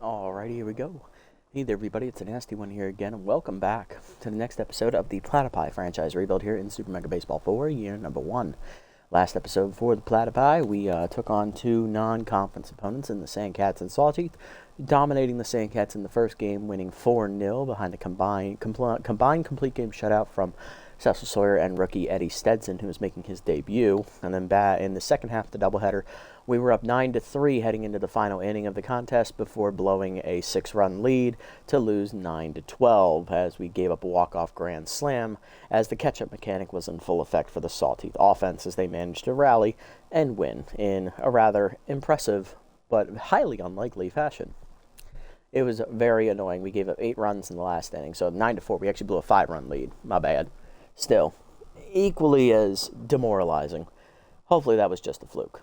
Alrighty, here we go. Hey there, everybody. It's a nasty one here again, and welcome back to the next episode of the Platypi franchise rebuild here in Super Mega Baseball 4, year number 1. Last episode for the Platypi, we took on two non-conference opponents in the Sandcats and Sawteeth, dominating the Sandcats in the first game, winning 4-0 behind the combined complete game shutout from Cecil Sawyer and rookie Eddie Stetson, who was making his debut. And then in the second half of the doubleheader, we were up 9-3 heading into the final inning of the contest before blowing a 6-run lead to lose 9-12 as we gave up a walk-off grand slam as the catch-up mechanic was in full effect for the Sawteeth offense as they managed to rally and win in a rather impressive but highly unlikely fashion. It was very annoying. We gave up 8 runs in the last inning, so 9-4. We actually blew a 5-run lead. My bad. Still, equally as demoralizing. Hopefully that was just a fluke.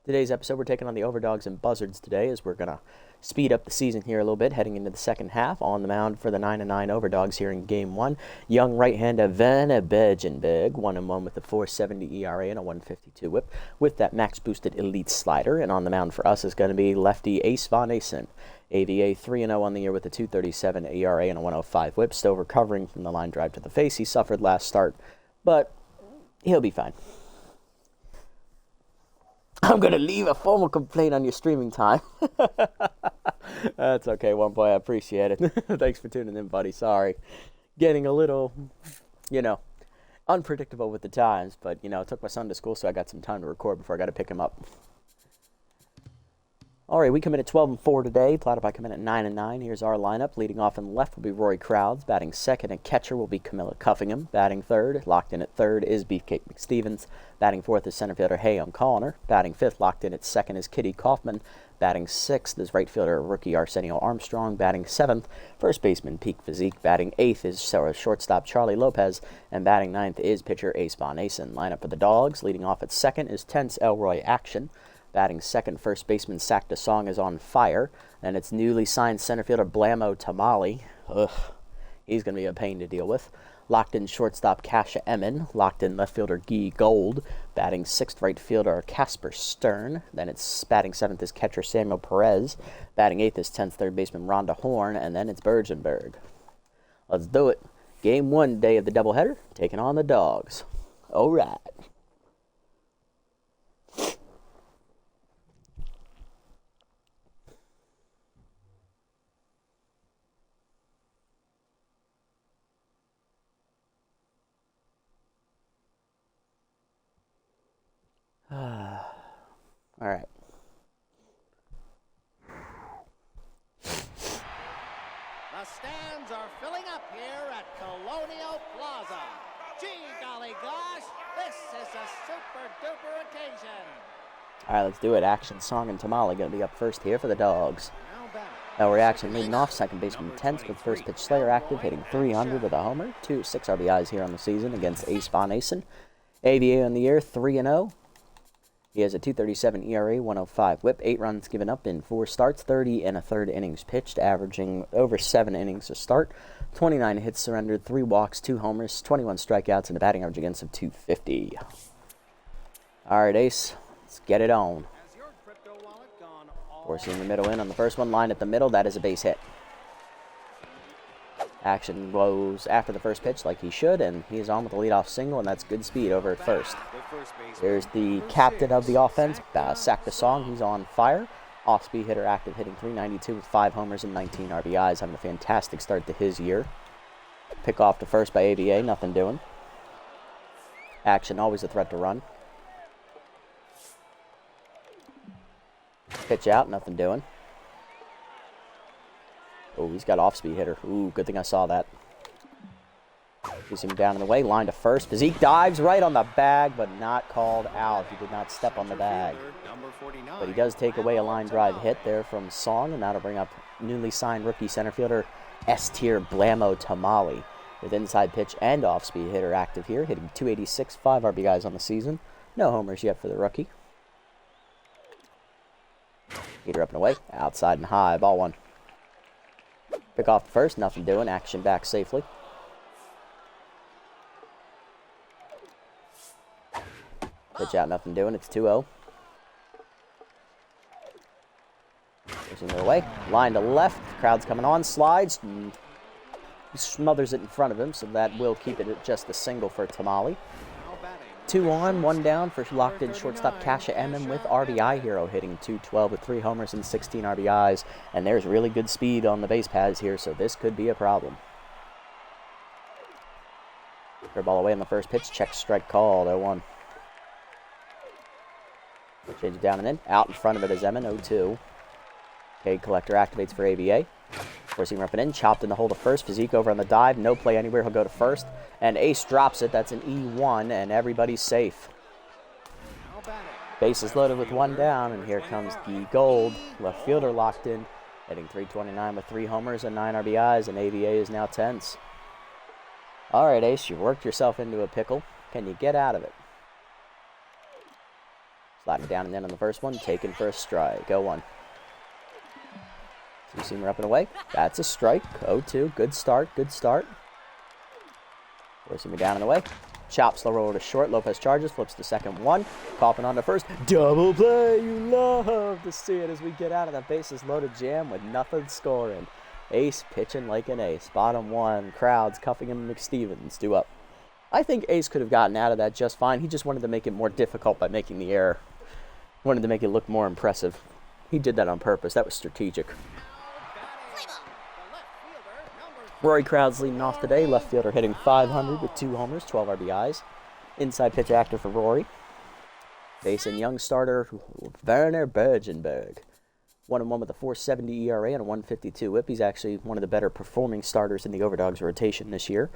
Today's episode, we're taking on the Overdogs and Buzzards today as we're going to speed up the season here a little bit, heading into the second half. On the mound for the 9-9 Overdogs here in Game 1. Young right-hander Werner Bergenberg, 1-1 with a 4.70 ERA and a 1.52 whip with that max-boosted elite slider. And on the mound for us is going to be lefty Ace Von Asen. AVA 3-0 on the year with a 2.37 ERA and a 1.05 whip. Still recovering from the line drive to the face he suffered last start, but he'll be fine. I'm going to leave a formal complaint on your streaming time. That's okay, one boy. I appreciate it. Thanks for tuning in, buddy. Sorry. Getting a little, unpredictable with the times, but, I took my son to school, so I got some time to record before I got to pick him up. All right, we come in at 12-4 today. Platypi come in at 9-9. Here's our lineup. Leading off in the left will be Rory Crowds. Batting second and catcher will be Camilla Cuffingham. Batting third, locked in at third, is Beefcake McStevens. Batting fourth is center fielder Hayam Callner. Batting fifth, locked in at second, is Kitty Kaufman. Batting sixth is right fielder rookie Arsenio Armstrong. Batting seventh, first baseman Peak Physique. Batting eighth is shortstop Charlie Lopez. And batting ninth is pitcher Ace Von Asen. Lineup for the Dogs. Leading off at second is Tense Elroy Action. Batting second, first baseman Sac DeSong is on fire. And it's newly signed center fielder Blamo Tamale. Ugh, he's going to be a pain to deal with. Locked in shortstop Kasha Emin. Locked in left fielder Guy Gold. Batting sixth, right fielder Casper Stern. Then it's batting seventh is catcher Samuel Perez. Batting eighth is 10th third baseman Rhonda Horn. And then it's Bergenberg. Let's do it. Game 1 day of the doubleheader. Taking on the Dogs. All right. All right. The stands are filling up here at Colonial Plaza. Gee golly gosh, this is a super duper occasion. All right, let's do it. Action, Song, and Tamale going to be up first here for the Dogs. Now reaction leading off, second baseman Tense with first pitch Slayer active, hitting 300 with a homer. 6 RBIs here on the season against Ace Von Asen. AVA on the year, 3-0. He has a 2.37 ERA, 1.05 whip, 8 runs given up in 4 starts, 30 and a third innings pitched, averaging over 7 innings a start, 29 hits surrendered, 3 walks, 2 homers, 21 strikeouts, and a batting average against of 250. All right, Ace, let's get it on. Forcing the middle in on the first one, line at the middle, that is a base hit. Action goes after the first pitch like he should, and he's on with the leadoff single, and that's good speed over at first. There's the captain of the offense, Sac DeSong. He's on fire. Off-speed hitter active, hitting 392 with 5 homers and 19 RBIs, having a fantastic start to his year. Pick off to first by AVA, nothing doing. Action, always a threat to run. Pitch out, nothing doing. Oh, he's got off-speed hitter. Ooh, good thing I saw that. He's him down in the way, line to first. Physique dives right on the bag, but not called out. He did not step on the bag. But he does take away a line drive hit there from Song, and that'll bring up newly signed rookie center fielder S-tier Blamo Tamale with inside pitch and off-speed hitter active here, hitting 286, 5 RBIs on the season. No homers yet for the rookie. Heater up and away, outside and high, ball 1. Pick off the first, nothing doing. Action back safely. Pitch out, nothing doing. It's 2-0. Goes into the way. Line to left. Crowd's coming on. Slides. He smothers it in front of him, so that will keep it at just a single for Tamale. 2 on, 1 down for locked-in shortstop Kasha Emmon with RBI Hero hitting .212 with 3 homers and 16 RBIs. And there's really good speed on the base paths here, so this could be a problem. Curveball away on the first pitch. Check strike call. 0-1. Change it down and in. Out in front of it is Emmon. 0-2. Cade Collector activates for ABA. Forcing up and in. Chopped in the hole to first. Physique over on the dive. No play anywhere. He'll go to first. And Ace drops it. That's an E1, and everybody's safe. Base is loaded with 1 down, and here comes the gold. Left fielder locked in. Hitting .329 with 3 homers and 9 RBIs, and ABA is now tense. All right, Ace, you've worked yourself into a pickle. Can you get out of it? Sliding down and in on the first one. Taken for a strike. 0-1. Two-seamer up and away. That's a strike. 0-2. Good start. Good start. Four-seamer down and away. Chop slow roll to short. Lopez charges. Flips the second one. Coffin on to first. Double play. You love to see it as we get out of that bases loaded jam with nothing scoring. Ace pitching like an ace. Bottom 1. Crowds cuffing him. McStevens due up. I think Ace could have gotten out of that just fine. He just wanted to make it more difficult by making the error. Wanted to make it look more impressive. He did that on purpose. That was strategic. Rory Crowd's leading off today. Left fielder hitting .500 with 2 homers, 12 RBIs. Inside pitch active for Rory. Facing young starter Werner Bergenberg. 1-1 with a .470 ERA and a .152 whip. He's actually one of the better performing starters in the Overdogs rotation this year.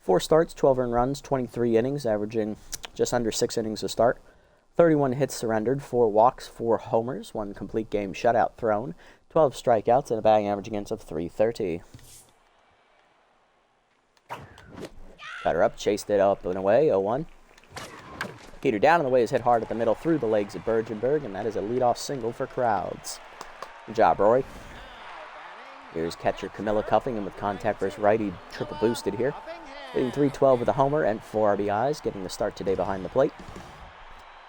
4 starts, 12 earned runs, 23 innings, averaging just under 6 innings a start. 31 hits surrendered, 4 walks, 4 homers, 1 complete game shutout thrown, 12 strikeouts, and a batting average against of .330. Cutter up, chased it up and away, 0-1. Heater down and the way is hit hard at the middle through the legs of Bergenberg, and that is a leadoff single for Crowds. Good job, Rory. Here's catcher Camilla cuffing him with contact versus righty, triple boosted here. Hitting .312 with a homer and 4 RBIs, getting the start today behind the plate.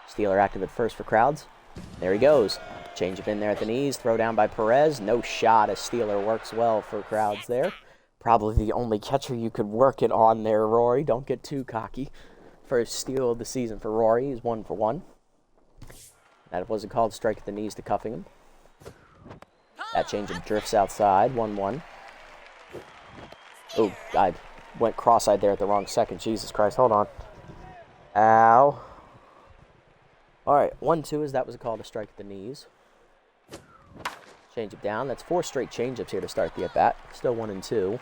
Steeler active at first for Crowds. There he goes. Change up in there at the knees, throw down by Perez. No shot as Steeler works well for Crowds there. Probably the only catcher you could work it on there, Rory. Don't get too cocky. First steal of the season for Rory. He's 1 for 1. That wasn't called strike at the knees to cuffing him. That changeup drifts outside, 1-1. Oh, I went cross-eyed there at the wrong second. Jesus Christ, hold on. Ow. All right, 1-2 as that was a call to strike at the knees. Changeup down. That's 4 straight changeups here to start the at-bat. Still 1-2.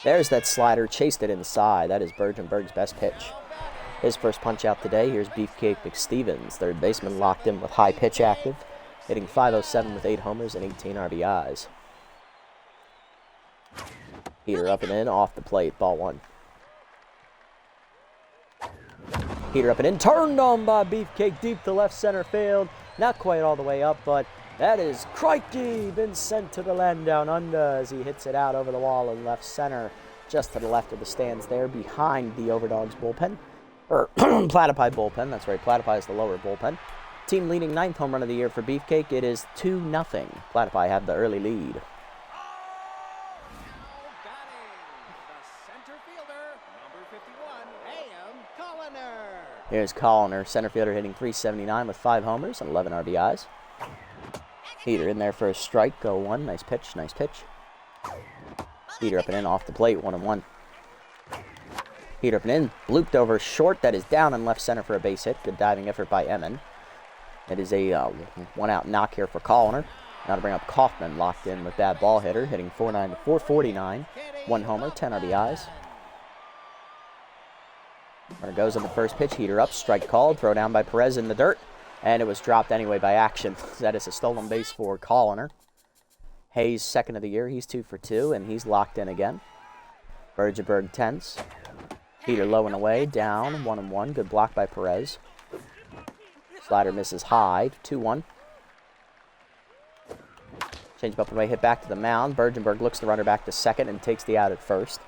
There's that slider. Chased it inside. That is Bergenberg's best pitch. His first punch out today. Here's Beefcake McStevens, third baseman, locked in with high pitch active, hitting .507 with 8 homers and 18 RBIs. Heater up and in, off the plate, ball 1. Heater up and in, turned on by Beefcake deep to left center field. Not quite all the way up, but that is Crikey, been sent to the land down under as he hits it out over the wall in left center, just to the left of the stands there, behind the Overdogs bullpen. Or Platypi bullpen, that's right, Platypi is the lower bullpen. Team leading 9th home run of the year for Beefcake. It is 2-0. Platypi have the early lead. Here's Colliner, center fielder hitting .379 with 5 homers and 11 RBIs. Heater in there for a strike, 0-1. Nice pitch, nice pitch. Heater up and in, off the plate, 1-1. Heater up and in, blooped over short. That is down in left center for a base hit. Good diving effort by Emmon. It is a 1-out knock here for Colliner. Now to bring up Kaufman, locked in with bad ball hitter, hitting .449, 1 homer, 10 RBIs. There goes on the first pitch. Heater up, strike called, throw down by Perez in the dirt, and it was dropped anyway by action. That is a stolen base for Colliner. Hayes, second of the year, he's 2 for 2, and he's locked in again. Bergenberg tense. Heater low and away, down, 1-1. Good block by Perez. Slider misses high, 2-1. Change up and away, hit back to the mound. Bergenberg looks the runner back to second and takes the out at first.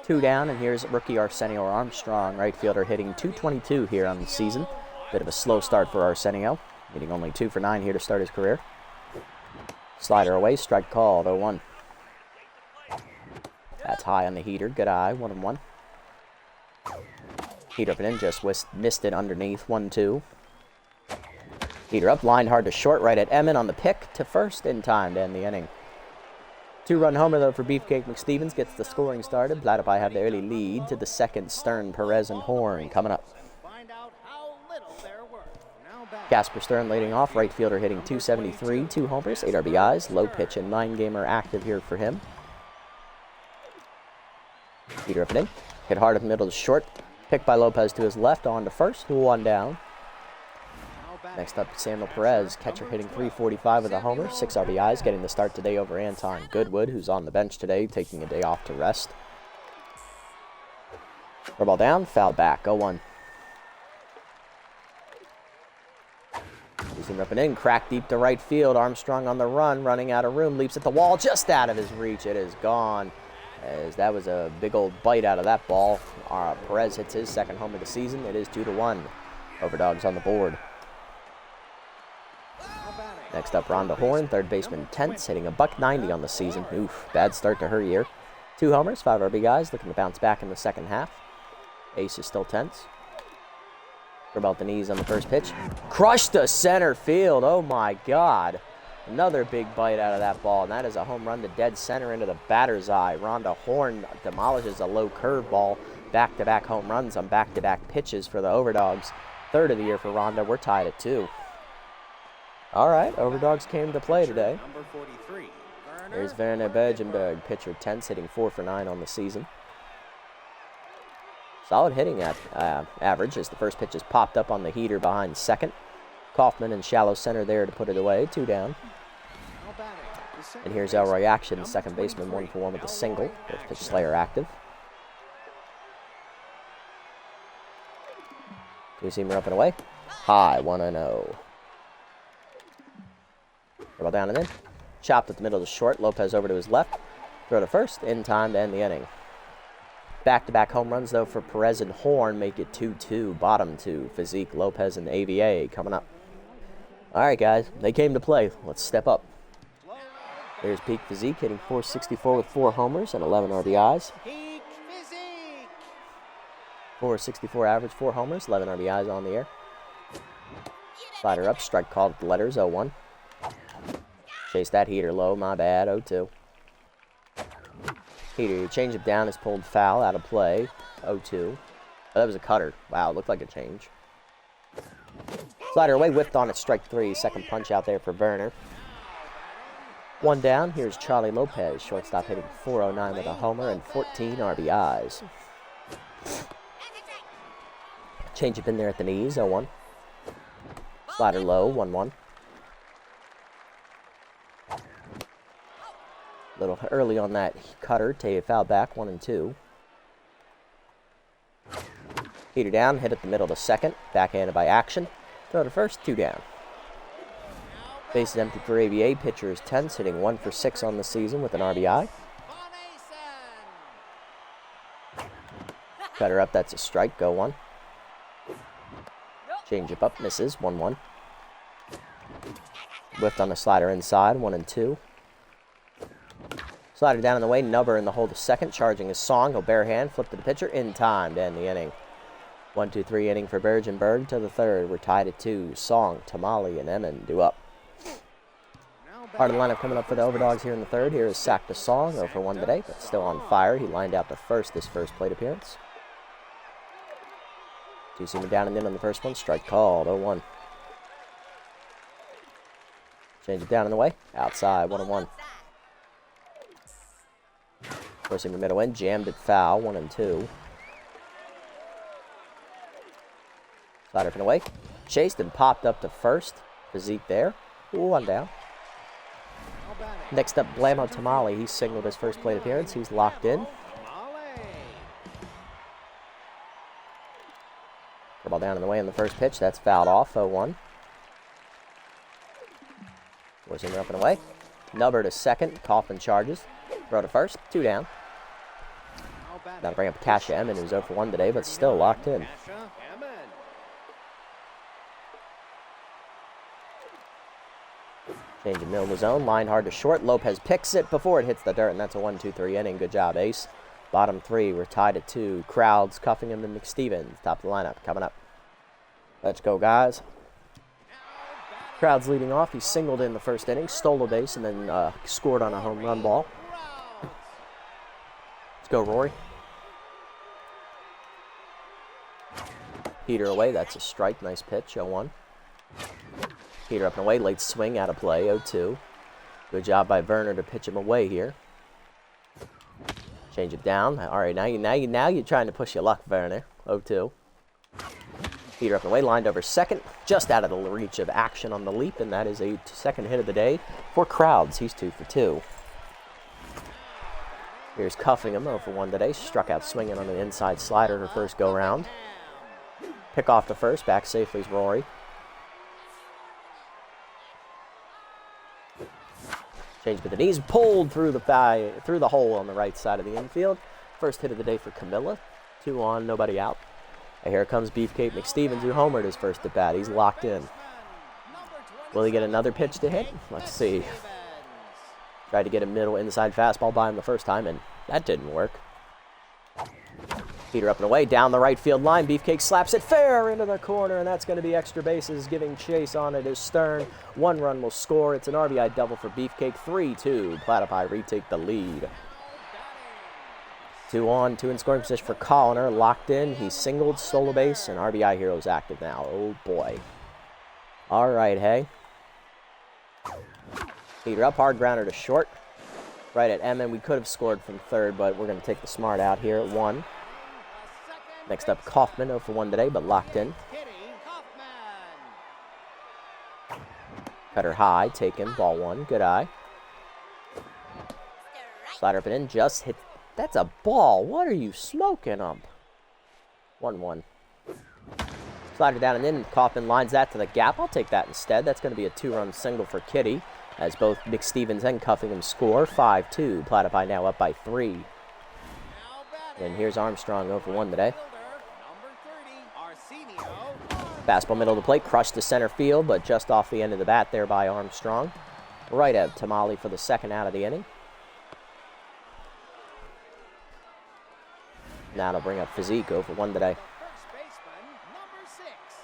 2 down, and here's rookie Arsenio Armstrong, right fielder, hitting .222 here on the season. Bit of a slow start for Arsenio. Hitting only 2 for 9 here to start his career. Slider away, strike called, 0-1. That's high on the heater, good eye, 1-1. Heater up and in, just missed it underneath, 1-2. Heater up, lined hard to short, right at Emmett on the pick to first in time to end the inning. 2-run homer, though, for Beefcake McStevens gets the scoring started. Platypi have the early lead to the second. Stern, Perez, and Horn coming up. Casper Stern leading off. Right fielder hitting .273, 2 homers, 8 RBIs. Low pitch and 9-gamer active here for him. Heater up and in. Hit hard up the middle to short. Picked by Lopez to his left, on to first. 1 down. Next up, Samuel Perez, catcher hitting .345 with a homer, 6 RBIs, getting the start today over Anton Goodwood, who's on the bench today, taking a day off to rest. Throw ball down, foul back, 0-1. He's up and in, crack deep to right field. Armstrong on the run, running out of room, leaps at the wall, just out of his reach. It is gone, as that was a big old bite out of that ball. Perez hits his second home of the season. It is 2-1. Overdogs on the board. Next up, Rhonda Horn, third baseman Tense, hitting a .190 on the season. Oof, bad start to her year. 2 homers, 5 RBIs, looking to bounce back in the second half. Ace is still Tense. For about the knees on the first pitch. Crushed to center field, oh my God. Another big bite out of that ball, and that is a home run to dead center into the batter's eye. Rhonda Horn demolishes a low curveball. Back-to-back home runs on back-to-back pitches for the Overdogs. Third of the year for Rhonda. We're tied at 2. All right, Overdogs came to play today. There's Werner Bergenberg, pitcher Tense, hitting 4 for 9 on the season. Solid hitting at average as the first pitch is popped up on the heater behind second. Kaufman in shallow center there to put it away, 2 down. And here's Elroy Action, second baseman, 1 for 1 with a single. First pitch Slayer active. Two-seamer up and away. High, 1-0. Throw down and in. Chopped at the middle to short. Lopez over to his left. Throw to first. In time to end the inning. Back-to-back home runs, though, for Perez and Horn make it 2-2. Bottom 2. Physique, Lopez, and AVA coming up. All right, guys. They came to play. Let's step up. There's Peak Physique hitting .464 with 4 homers and 11 RBIs. 464 average, 4 homers, 11 RBIs on the air. Slider up, strike called with the letters, 0-1. Chase that heater low, my bad, 0-2. Heater, your changeup down is pulled foul, out of play, 0-2. Oh, that was a cutter. Wow, it looked like a change. Slider away, whipped on it, strike 3. Second punch out there for Werner. 1 down, here's Charlie Lopez, shortstop hitting .409 with a homer and 14 RBIs. Changeup in there at the knees, 0-1. Slider low, 1-1. Little early on that cutter, foul back, 1-2. Heater down, hit at the middle to second, backhanded by Action. Throw to first, 2 down. Base is empty for AVA, pitcher is Tense, hitting 1 for 6 on the season with an RBI. Cutter up, that's a strike, 0-1. Changeup up, misses, 1-1. Whiffed on the slider inside, 1-2. Slider down in the way, Nubber in the hole to second, charging his Song. He'll barehand, flip to the pitcher, in time to end the inning. 1-2-3 inning for Bergenberg to the third. We're tied at 2. Song, Tamale, and Emmon due up. Part of the lineup coming up for the Overdogs here in the third. Here is Sack to Song, 0 for 1 today, but still on fire. He lined out to first this first plate appearance. Two-seamer down and in on the first one, strike called, 0-1. Change it down in the way, outside, 1-1. Four-seamer middle in, jammed it foul, 1-2. Slider up and away, chased and popped up to first. Physique there, 1 down. Next up, Blamo Tamale, he signaled his first plate appearance, he's locked in. Ball down in the way in the first pitch. That's fouled off, 0-1. Four-seamer up and away. Nubber to second. Kaufman charges. Throw to first. 2 down. That'll bring up Kasha Emmon, who's 0 for 1 today, but still locked in. Change in middle of the zone. Line hard to short. Lopez picks it before it hits the dirt, and that's a 1-2-3 inning. Good job, Ace. Bottom 3, we're tied at 2. Crowds, Cuffingham, and McStevens. Top of the lineup coming up. Let's go, guys. Crowds leading off. He singled in the first inning, stole a base, and then scored on a home run ball. Let's go, Rory. Heater away. That's a strike. Nice pitch. 0-1. Heater up and away. Late swing out of play. 0-2. Good job by Werner to pitch him away here. Change it down. All right, now you're trying to push your luck, Werner. 0-2. Heater up and away, lined over second, just out of the reach of action on the leap, and that is a second hit of the day for Crowds. He's 2 for 2. Here's Cuffingham, 0 for 1 today. Struck out swinging on an inside slider her first go-round. Pick off to first, back safely is Rory. Change with the knees, pulled through the hole on the right side of the infield. First hit of the day for Camilla. 2 on, nobody out. And here comes Beefcake McStevens, who homered his first at bat. He's locked in. Will he get another pitch to hit? Let's see. Tried to get a middle inside fastball by him the first time, and that didn't work. Heater up and away, down the right field line. Beefcake slaps it fair into the corner, and that's going to be extra bases. Giving chase on it is Stern. 1 run will score. It's an RBI double for Beefcake. 3-2. Platypi retake the lead. 2 on, 2 in scoring position for Colliner. Locked in. He singled, stole a base, and RBI Hero's active now. Oh, boy. All right, hey. Heater up, hard grounder to short. Right at Emmett. We could have scored from third, but we're going to take the smart out here at 1. Next up, Kaufman, 0 for 1 today, but locked in. Cutter high, taken, ball 1, good eye. Slider up and in, just hit. That's a ball. What are you smoking, ump? 1-1. Slider down and in. Kaufman lines that to the gap. I'll take that instead. That's going to be a 2-run single for Kitty, as both McStevens and Cuffingham score. 5-2. Platypi now up by 3. And here's Armstrong, 0 for 1 today. Fastball middle of the plate, crushed to center field, but just off the end of the bat there by Armstrong. Right at Tamale for the second out of the inning. Now it'll bring up Physique, 0 for 1 today.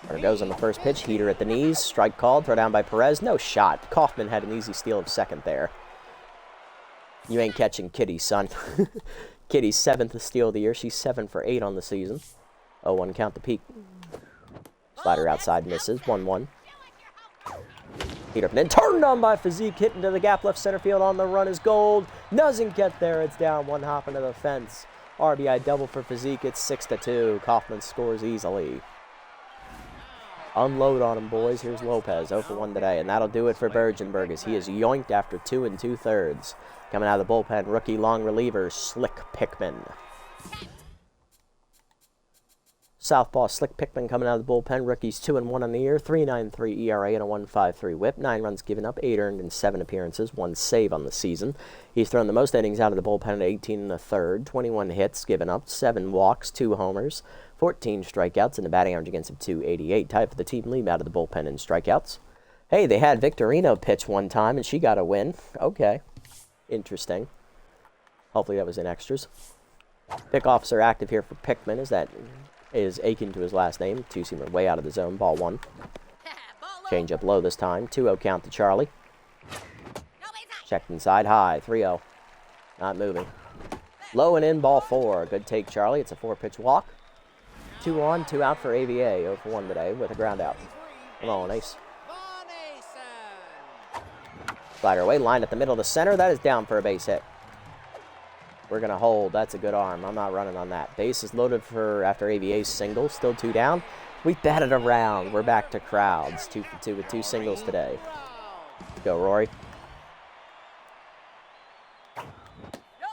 There goes on the first pitch, heater at the knees, strike called, throw down by Perez, no shot. Kaufman had an easy steal of second there. You ain't catching Kitty, son. Kitty's 7th steal of the year, she's 7 for 8 on the season. 0-1 count the peak. Slider outside misses, 1-1. Heater up and then turned on by Physique, hit into the gap left center field on the run is Gold. Doesn't get there, it's down 1 hop into the fence. RBI double for Physique, it's 6-2. Kaufman scores easily. Unload on him, boys. Here's Lopez, 0 for 1 today, and that'll do it for Bergenberg as he is yoinked after 2 2/3. Coming out of the bullpen, rookie long reliever, Slick Pickman. Southpaw Slick Pickman coming out of the bullpen. Rookies 2-1 on the year, 3.93 ERA and a 1.53 WHIP. 9 runs given up, 8 earned in 7 appearances, 1 save on the season. He's thrown the most innings out of the bullpen at 18 1/3, 21 hits given up, 7 walks, 2 homers, 14 strikeouts, and a batting average against him 288. Tied for the team lead out of the bullpen in strikeouts. Hey, they had Victorino pitch one time, and she got a win. Okay, interesting. Hopefully that was in extras. Pickoffs are active here for Pickman, as that is Aiken to his last name. 2-seamer way out of the zone, ball 1. Change up low this time, 2-0 count to Charlie. Checked inside, high, 3-0. Not moving. Low and in, ball 4. Good take, Charlie. It's a 4-pitch walk. 2 on, 2 out for AVA. 0 for 1 today with a ground out. Come on, Ace. Slider away, line at the middle of the center. That is down for a base hit. We're going to hold. That's a good arm. I'm not running on that. Base is loaded for after AVA's single. Still 2 down. We batted around. We're back to Crowds. 2 for 2 with 2 singles today. Go, Rory.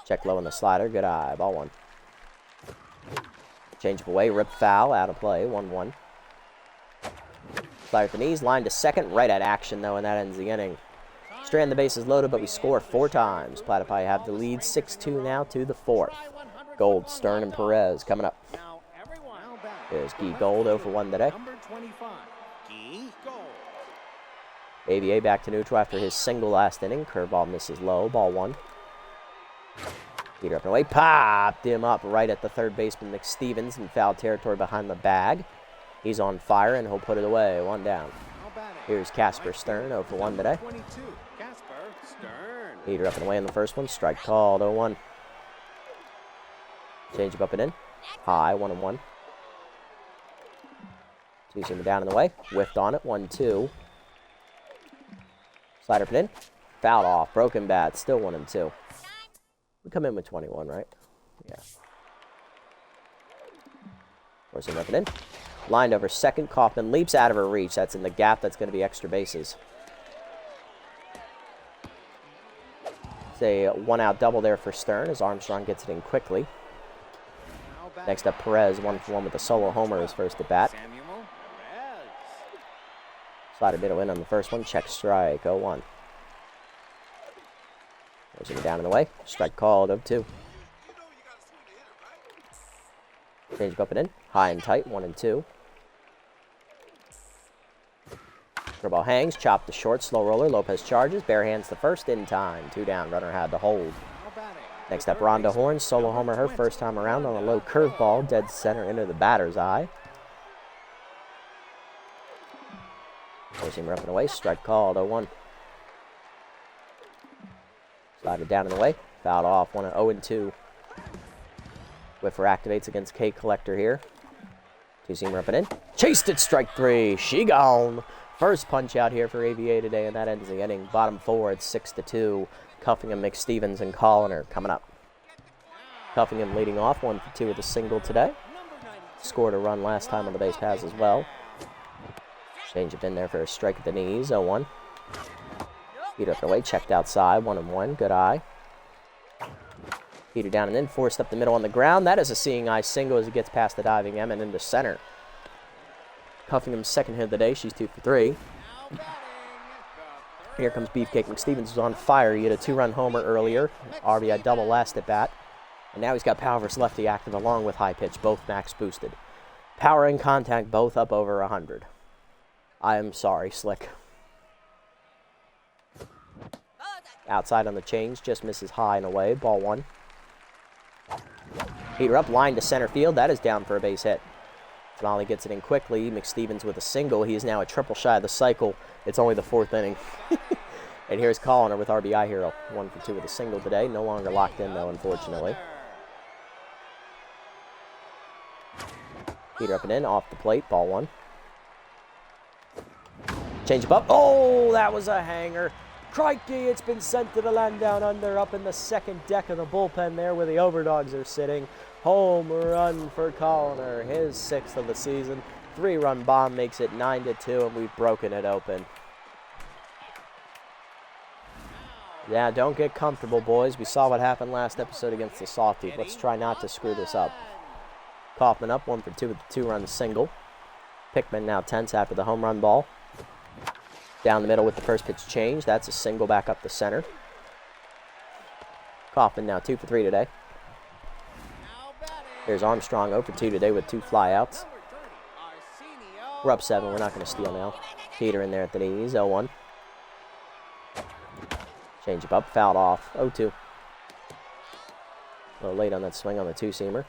Check low on the slider. Good eye. Ball 1. Change up away. Rip foul. Out of play. 1-1. Slider at the knees. Line to second. Right at action, though, and that ends the inning. Strand, the base is loaded, but we score 4 times. Platypi have the lead 6-2 now to the 4th. Gold, Stern, and Perez coming up. There's Guy Gold, 0 for 1 today. AVA back to neutral after his single last inning. Curveball misses low. Ball 1. Heater up and away. Popped him up right at the third baseman, McStevens, in foul territory behind the bag. He's on fire, and he'll put it away. 1 down. Here's Casper Stern, 0 for 1 today. Heater up and away in the first one. Strike called, 0-1. Change him up and in. High, 1-1. Two-seamer down in the way. Whiffed on it, 1-2. Slider up and in. Fouled off. Broken bat, still 1-2. We come in with 21, right? Yeah. Forcing up and in. Lined over second. Kaufman leaps out of her reach. That's in the gap. That's going to be extra bases. It's a 1-out double there for Stern as Armstrong gets it in quickly. Next up, Perez, 1 for 1 with a solo homer, his first at bat. Slider middle in on the first one. Check strike, 0-1. Forcing it down in the way. Strike called, 0-2. Change up and in. High and tight, 1-2. Curveball hangs, chopped to short, slow roller. Lopez charges, bare hands the first in time. 2 down, runner had to hold. Next up, Rhonda Horn, solo homer her first time around on a low curveball, dead center into the batter's eye. Four-seamer up and away, strike called, 0-1. Slided down in the way, fouled off, 0-2. Whiffer activates against K Collector here. Two-seamer up and in. Chased it, strike 3. She gone. First punch out here for AVA today, and that ends the inning. Bottom 4 at 6-2. Cuffingham, McStevens, and Colliner coming up. Cuffingham leading off, 1 for 2 with a single today. Scored a run last time on the base paths as well. Change it in there for a strike at the knees, 0-1. Heater up and away, checked outside, 1-1. Good eye. Heater down and in, forced up the middle on the ground. That is a seeing eye single as he gets past the diving M and into center. Cuffingham's second hit of the day. She's 2 for 3. Here comes Beefcake McStevens, who's on fire. He hit a 2-run homer earlier. RBI double last at bat. And now he's got power versus lefty active along with high pitch, both max boosted. Power and contact both up over 100. I am sorry, Slick. Outside on the change, just misses high and away. Ball 1. Heater up, line to center field. That is down for a base hit. Smalley gets it in quickly. McStevens with a single. He is now a triple shy of the cycle. It's only the 4th inning. And here's Colliner with RBI hero. 1 for 2 with a single today. No longer locked in, though, unfortunately. Heater up and in, off the plate. Ball 1. Change up. Oh, that was a hanger. Crikey, it's been sent to the land down under, up in the second deck of the bullpen there where the Overdogs are sitting. Home run for Colliner, his 6th of the season. 3-run bomb makes it 9-2, and we've broken it open. Yeah, don't get comfortable, boys. We saw what happened last episode against the Softies. Let's try not to screw this up. Kaufman up, 1 for 2 with a 2-run single. Pickman now tense after the home run ball. Down the middle with the first pitch change. That's a single back up the center. Kaufman now 2 for 3 today. Here's Armstrong 0 for 2 today with 2 flyouts. We're up 7. We're not going to steal now. Heater in there at the knees. 0-1. Change it up. Fouled off. 0-2. A little late on that swing on the two-seamer.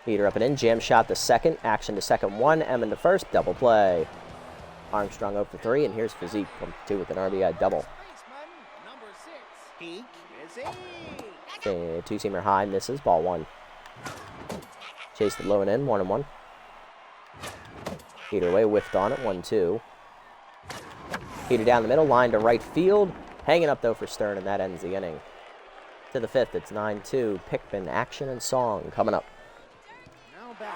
Heater up and in. Jam shot to second. Action to second 1. M into first. Double play. Armstrong 0 for 3. And here's Physique 1 for 2 with an RBI double. Okay, two-seamer high. Misses. Ball 1. Chased it low and in, 1-1. Heater away, whiffed on it, 1-2. Heater down the middle, line to right field. Hanging up, though, for Stern, and that ends the inning. To the 5th, it's 9-2. Pickman, action and song coming up.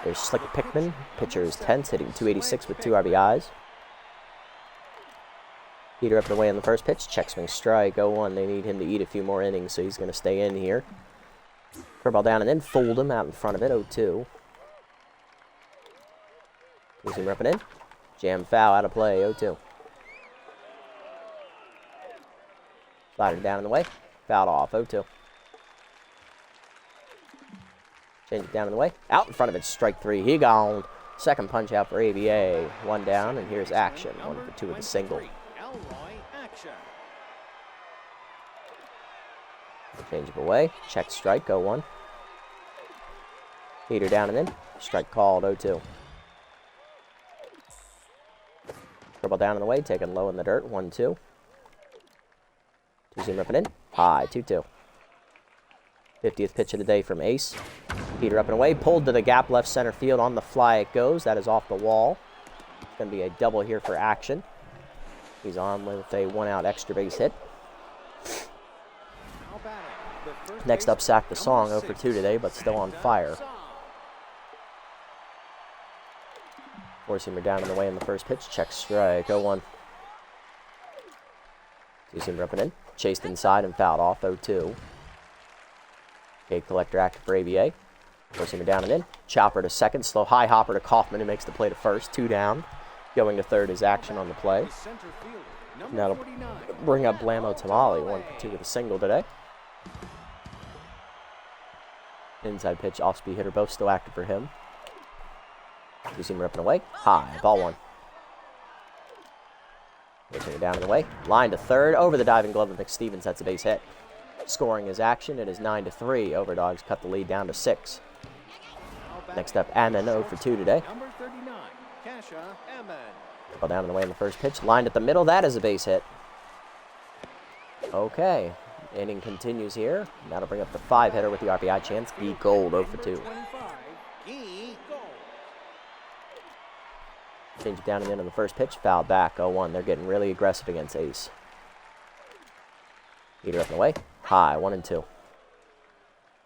There's Slick Pickman. Pitcher is tense, hitting .286 with 2 RBIs. Heater up and away on the first pitch. Check swing strike, 0-1. They need him to eat a few more innings, so he's going to stay in here. Curveball down and then fold him out in front of it, 0-2. He's him ripping in. Jam foul out of play, 0-2. Slider down in the way. Fouled off, 0-2. Change it down in the way. Out in front of it, strike 3. He gone. Second punch out for ABA. 1 down, and here's action. 1 for 2 with a single. Roy action. Change it away. Check strike, 0-1. Heater down and in. Strike called, 0-2. Dribble down and away, taken low in the dirt, 1-2. Two-seam ripping in. High, 2-2. 50th pitch of the day from Ace. Heater up and away, pulled to the gap left center field. On the fly it goes. That is off the wall. It's going to be a double here for action. He's on with a one-out extra base hit. Next up, Sack the Song, 0 for 2 today, but still on fire. Four-seamer down and away in the first pitch. Check strike, 0-1. Two-seamer up and in. Chased inside and fouled off, 0-2. Cake Collector active for ABA. Four-seamer down and in. Chopper to second. Slow high hopper to Kaufman, who makes the play to first. 2 down. Going to third is action on the play. Now to bring up Blamo Tamale, 1 for 2 with a single today. Inside pitch, off-speed hitter, both still active for him. Two-seamer up and away. High, ball 1. Pushing it down and away. Line to third. Over the diving glove of McStevens. That's a base hit. Scoring is action. It is 9-3. Overdogs cut the lead down to 6. Next up, Ammon, 0 for 2 today. Number 39, Kasha Ammon. Ball down and away in the first pitch. Lined at the middle. That is a base hit. Okay. Inning continues here. That'll bring up the 5-hitter with the RBI chance. Guy Gold, 0 for 2. Change it down and in on the first pitch. Foul back, 0-1. They're getting really aggressive against Ace. Heater up and away. High, 1-2.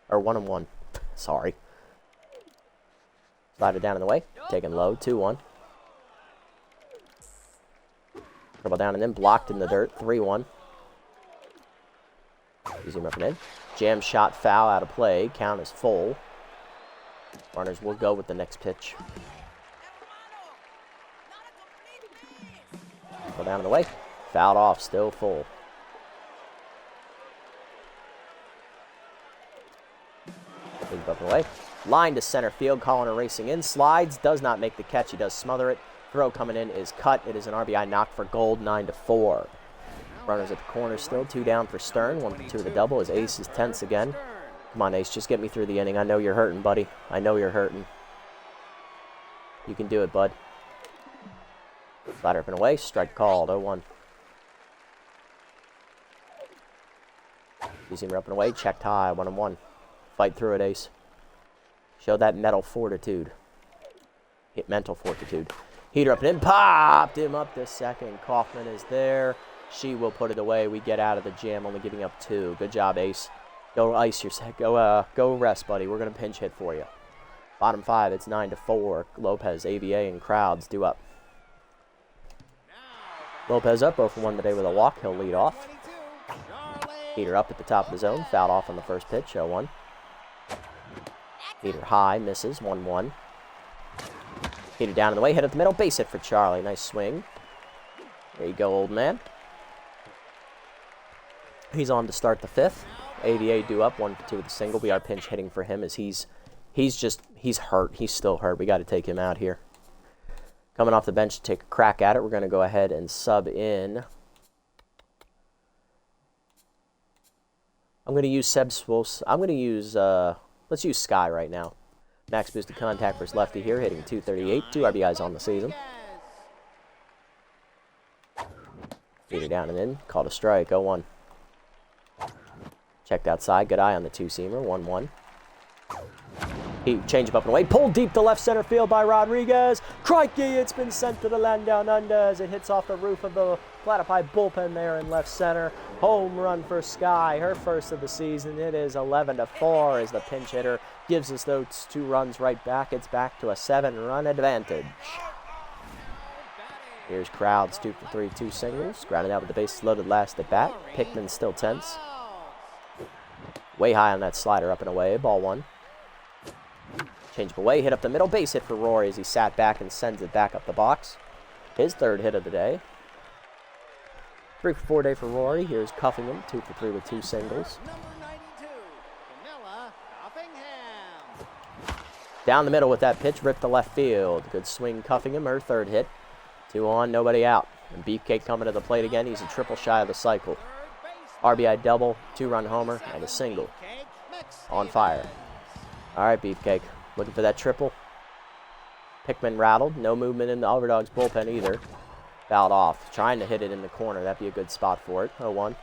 Or 1-1. Sorry. Slide it down in the way. Taken low, 2-1. Dribble down and in. Blocked in the dirt, 3-1. Zoom up and in. Jam shot, foul, out of play. Count is full. Runners will go with the next pitch. Go down and away. Fouled off, still full. Big up and away. Line to center field. Colliner racing in. Slides. Does not make the catch. He does smother it. Throw coming in is cut. It is an RBI knock for Gold, 9-4. Runners at the corner still. 2 down for Stern. 1 for 2 of the double as Ace is tense again. Come on, Ace. Just get me through the inning. I know you're hurting, buddy. I know you're hurting. You can do it, bud. Slider up and away. Strike called. 0-1. Two-seamer up and away. Checked high. 1-1. Fight through it, Ace. Show that mental fortitude. Hit mental fortitude. Heater up and in. Popped him up to second. Kaufman is there. She will put it away. We get out of the jam, only giving up 2. Good job, Ace. Go ice your go rest, buddy. We're gonna pinch hit for you. Bottom 5. It's 9-4. Lopez, ABA, and Crowds due up. Lopez up 0 for 1 today with a walk. He'll lead off. Heater up at the top of the zone. Fouled off on the first pitch. 0-1. Heater high. Misses. 1-1. Heater down in the way. Hit at the middle. Base hit for Charlie. Nice swing. There you go, old man. He's on to start the 5th. ABA due up 1 for 2 with a single. We are pinch hitting for him as he's hurt. He's still hurt. We got to take him out here. Coming off the bench to take a crack at it, we're going to go ahead and sub in. I'm going to use let's use Sky right now. Max boosted contact versus lefty here, hitting 238. 2 RBIs on the season. Heater down and in. Called a strike. 0-1. Checked outside. Good eye on the 2-seamer. 1-1. He changed up and away. Pulled deep to left center field by Rodriguez. Crikey, it's been sent to the land down under as it hits off the roof of the Platypi bullpen there in left center. Home run for Sky, her first of the season. It is 11-4 as the pinch hitter gives us those 2 runs right back. It's back to a 7-run advantage. Here's Crowds, 2 for 3, 2 singles. Grounded out with the bases loaded last at bat. Pickman still tense. Way high on that slider, up and away. Ball 1. Change up away, hit up the middle. Base hit for Rory as he sat back and sends it back up the box. His 3rd hit of the day. 3 for 4 day for Rory. Here's Cuffingham, 2 for 3 with 2 singles. Down the middle with that pitch, ripped to left field. Good swing, Cuffingham, her 3rd hit. 2 on, nobody out. And Beefcake coming to the plate again. He's a triple shy of the cycle. RBI double, 2-run homer, and a single. On fire. All right, Beefcake. Looking for that triple. Pickman rattled. No movement in the Overdogs bullpen either. Fouled off. Trying to hit it in the corner. That'd be a good spot for it. 0-1.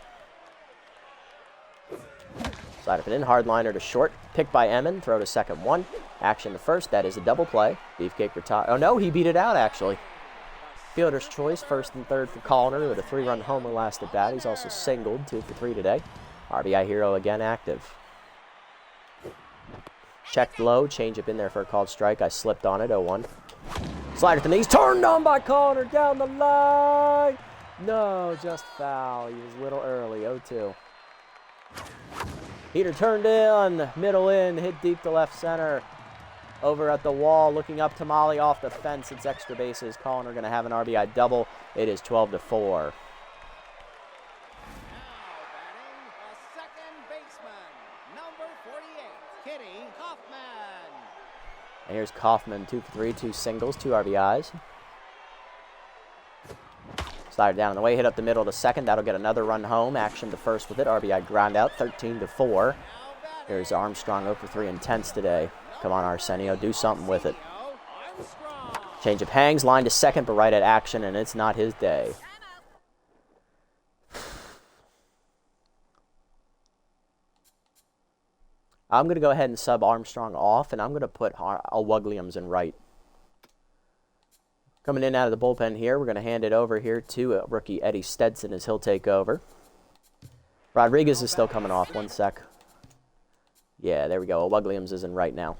Slide up and in. Hard liner to short. Picked by Emmon. Throw to second. 1. Action to first. That is a double play. Beefcake retire. Oh, no. He beat it out, actually. Fielder's choice. First and third for Colliner with a 3-run homer last at bat. He's also singled. 2 for 3 today. RBI hero again active. Checked low. Change up in there for a called strike. I slipped on it. 0-1. Slider to the knees. Turned on by Colliner. Down the line. No, just foul. He was a little early. 0-2. Heater turned in. Middle in. Hit deep to left center. Over at the wall. Looking up to Molly off the fence. It's extra bases. Colliner going to have an RBI double. It is 12-4. And here's Kaufman, 2 for 3, 2 singles, 2 RBIs. Slider down on the way, hit up the middle to second. That'll get another run home. Action to first with it. RBI ground out, 13-4. Here's Armstrong, 0 for 3 intense today. Come on, Arsenio, do something with it. Change of hangs, line to second, but right at action, and it's not his day. I'm going to go ahead and sub Armstrong off, and I'm going to put Williams in right. Coming in out of the bullpen here, we're going to hand it over here to rookie Eddie Stetson as he'll take over. Rodriguez is still coming off. 1 sec. Yeah, there we go. Williams is in right now.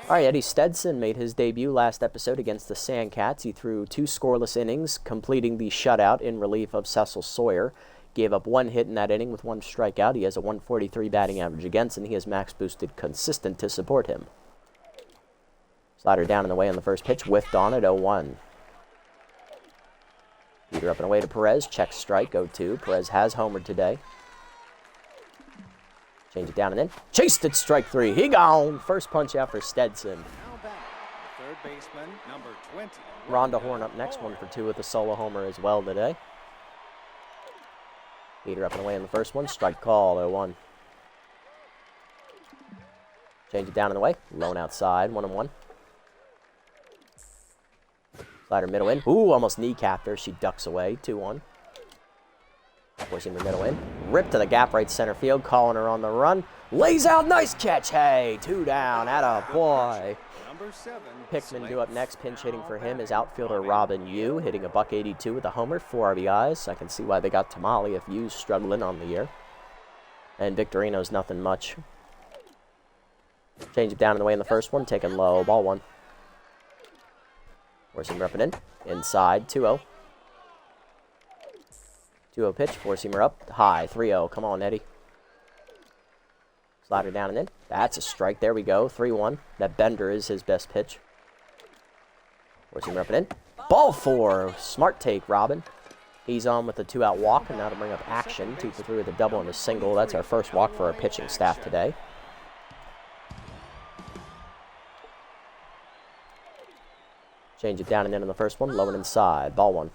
All right, Eddie Stetson made his debut last episode against the Sandcats. He threw 2 scoreless innings, completing the shutout in relief of Cecil Sawyer. Gave up 1 hit in that inning with 1 strikeout. He has a 143 batting average against, and he has max boosted consistent to support him. Slider down in the way on the first pitch, whiffed on it, 0-1. Heater up and away to Perez, check strike, 0-2. Perez has homered today. Change it down and in. Chased it, strike 3. He gone. First punch out for Stetson. Third baseman, number 20. Rhonda Horn up next, 1 for 2 with a solo homer as well today. Heater up and away in the first one. Strike call, 0-1. Change it down in the way. Lone outside, 1-1. Slider middle in. Ooh, almost kneecapped her. She ducks away, 2-1. Forcing the middle in. Rip to the gap right center field. Colliner on the run. Lays out. Nice catch. Hey, 2 down. Atta boy. Pickman due up next. Pinch hitting for him is outfielder Robin Yu, hitting a $182 with a homer, 4 RBIs. I can see why they got Tamale if Yu's struggling on the year. And Victorino's nothing much. Change it down in the way in the first one. Taken low. Ball 1. Forcing up and in. Inside. 2-0. 2-0 pitch. Four-seamer up. High. 3-0. Come on, Eddie. Slider down and in. That's a strike. There we go. 3-1. That bender is his best pitch. Forcing up and in. Ball 4. Smart take, Robin. He's on with a 2-out walk, and now to bring up action. 2 for 3 with a double and a single. That's our first walk for our pitching staff today. Change it down and in on the first one. Low and inside. Ball 1.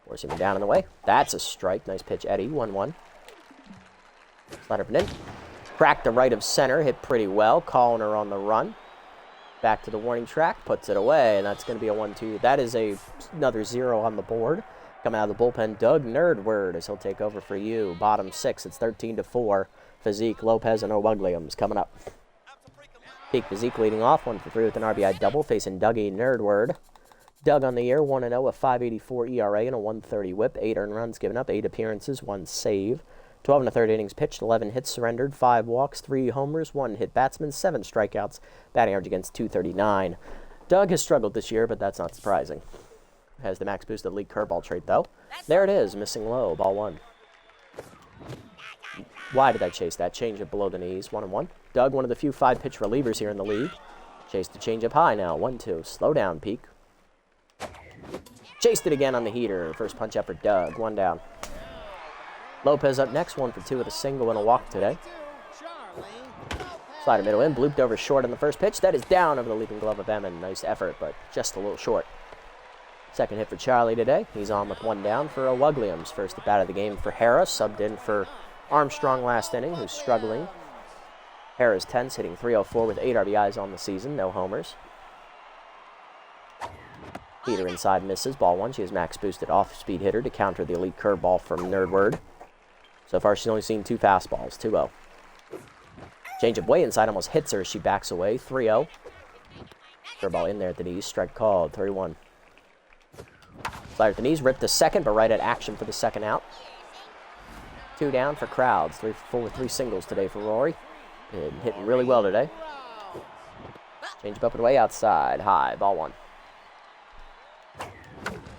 Forcing him down in the way. That's a strike. Nice pitch, Eddie. 1-1. Slider up and in. Cracked the right of center. Hit pretty well. Colliner on the run. Back to the warning track. Puts it away, and that's going to be a 1-2. That is another 0 on the board. Coming out of the bullpen, Doug Nerdword as he'll take over for you. Bottom 6. It's 13-4. Physique, Lopez, and O'Wugliams coming up. Peak Physique leading off. 1 for 3 with an RBI double. Facing Dougie Nerdword. Doug on the year, 1-0, a 5.84 ERA and a 1.30 whip. 8 earned runs given up, 8 appearances, 1 save. 12 1/3 innings pitched, 11 hits surrendered, 5 walks, 3 homers, 1 hit batsman, 7 strikeouts, batting average against .239. Doug has struggled this year, but that's not surprising. Has the max boosted league curveball trait, though. There it is, missing low, ball 1. Why did I chase that? Change it below the knees, 1-1. Doug, one of the few 5-pitch relievers here in the league. Chased the change up high now, 1-2. Slow down, Peak. Chased it again on the heater. First punch up for Doug. 1 down. Lopez up next. 1 for 2 with a single and a walk today. Slider middle in. Blooped over short on the first pitch. That is down over the leaping glove of Emmon. Nice effort, but just a little short. Second hit for Charlie today. He's on with one down for Williams. First at bat of the game for Harris, subbed in for Armstrong last inning, who's struggling. Harris 10's hitting .304 with 8 RBIs on the season, no homers. Heater inside misses, ball one. She has max boosted off-speed hitter to counter the elite curveball from Nerdword. So far she's only seen 2 fastballs, 2-0. Change-up way inside, almost hits her as she backs away, 3-0. Curveball in there at the knees, strike called, 3-1. Slider at the knees, ripped to second, but right at action for the second out. 2 down for Crowds, 3 for 4 with 3 singles today for Rory. Been hitting really well today. Change up and away outside, high, ball one.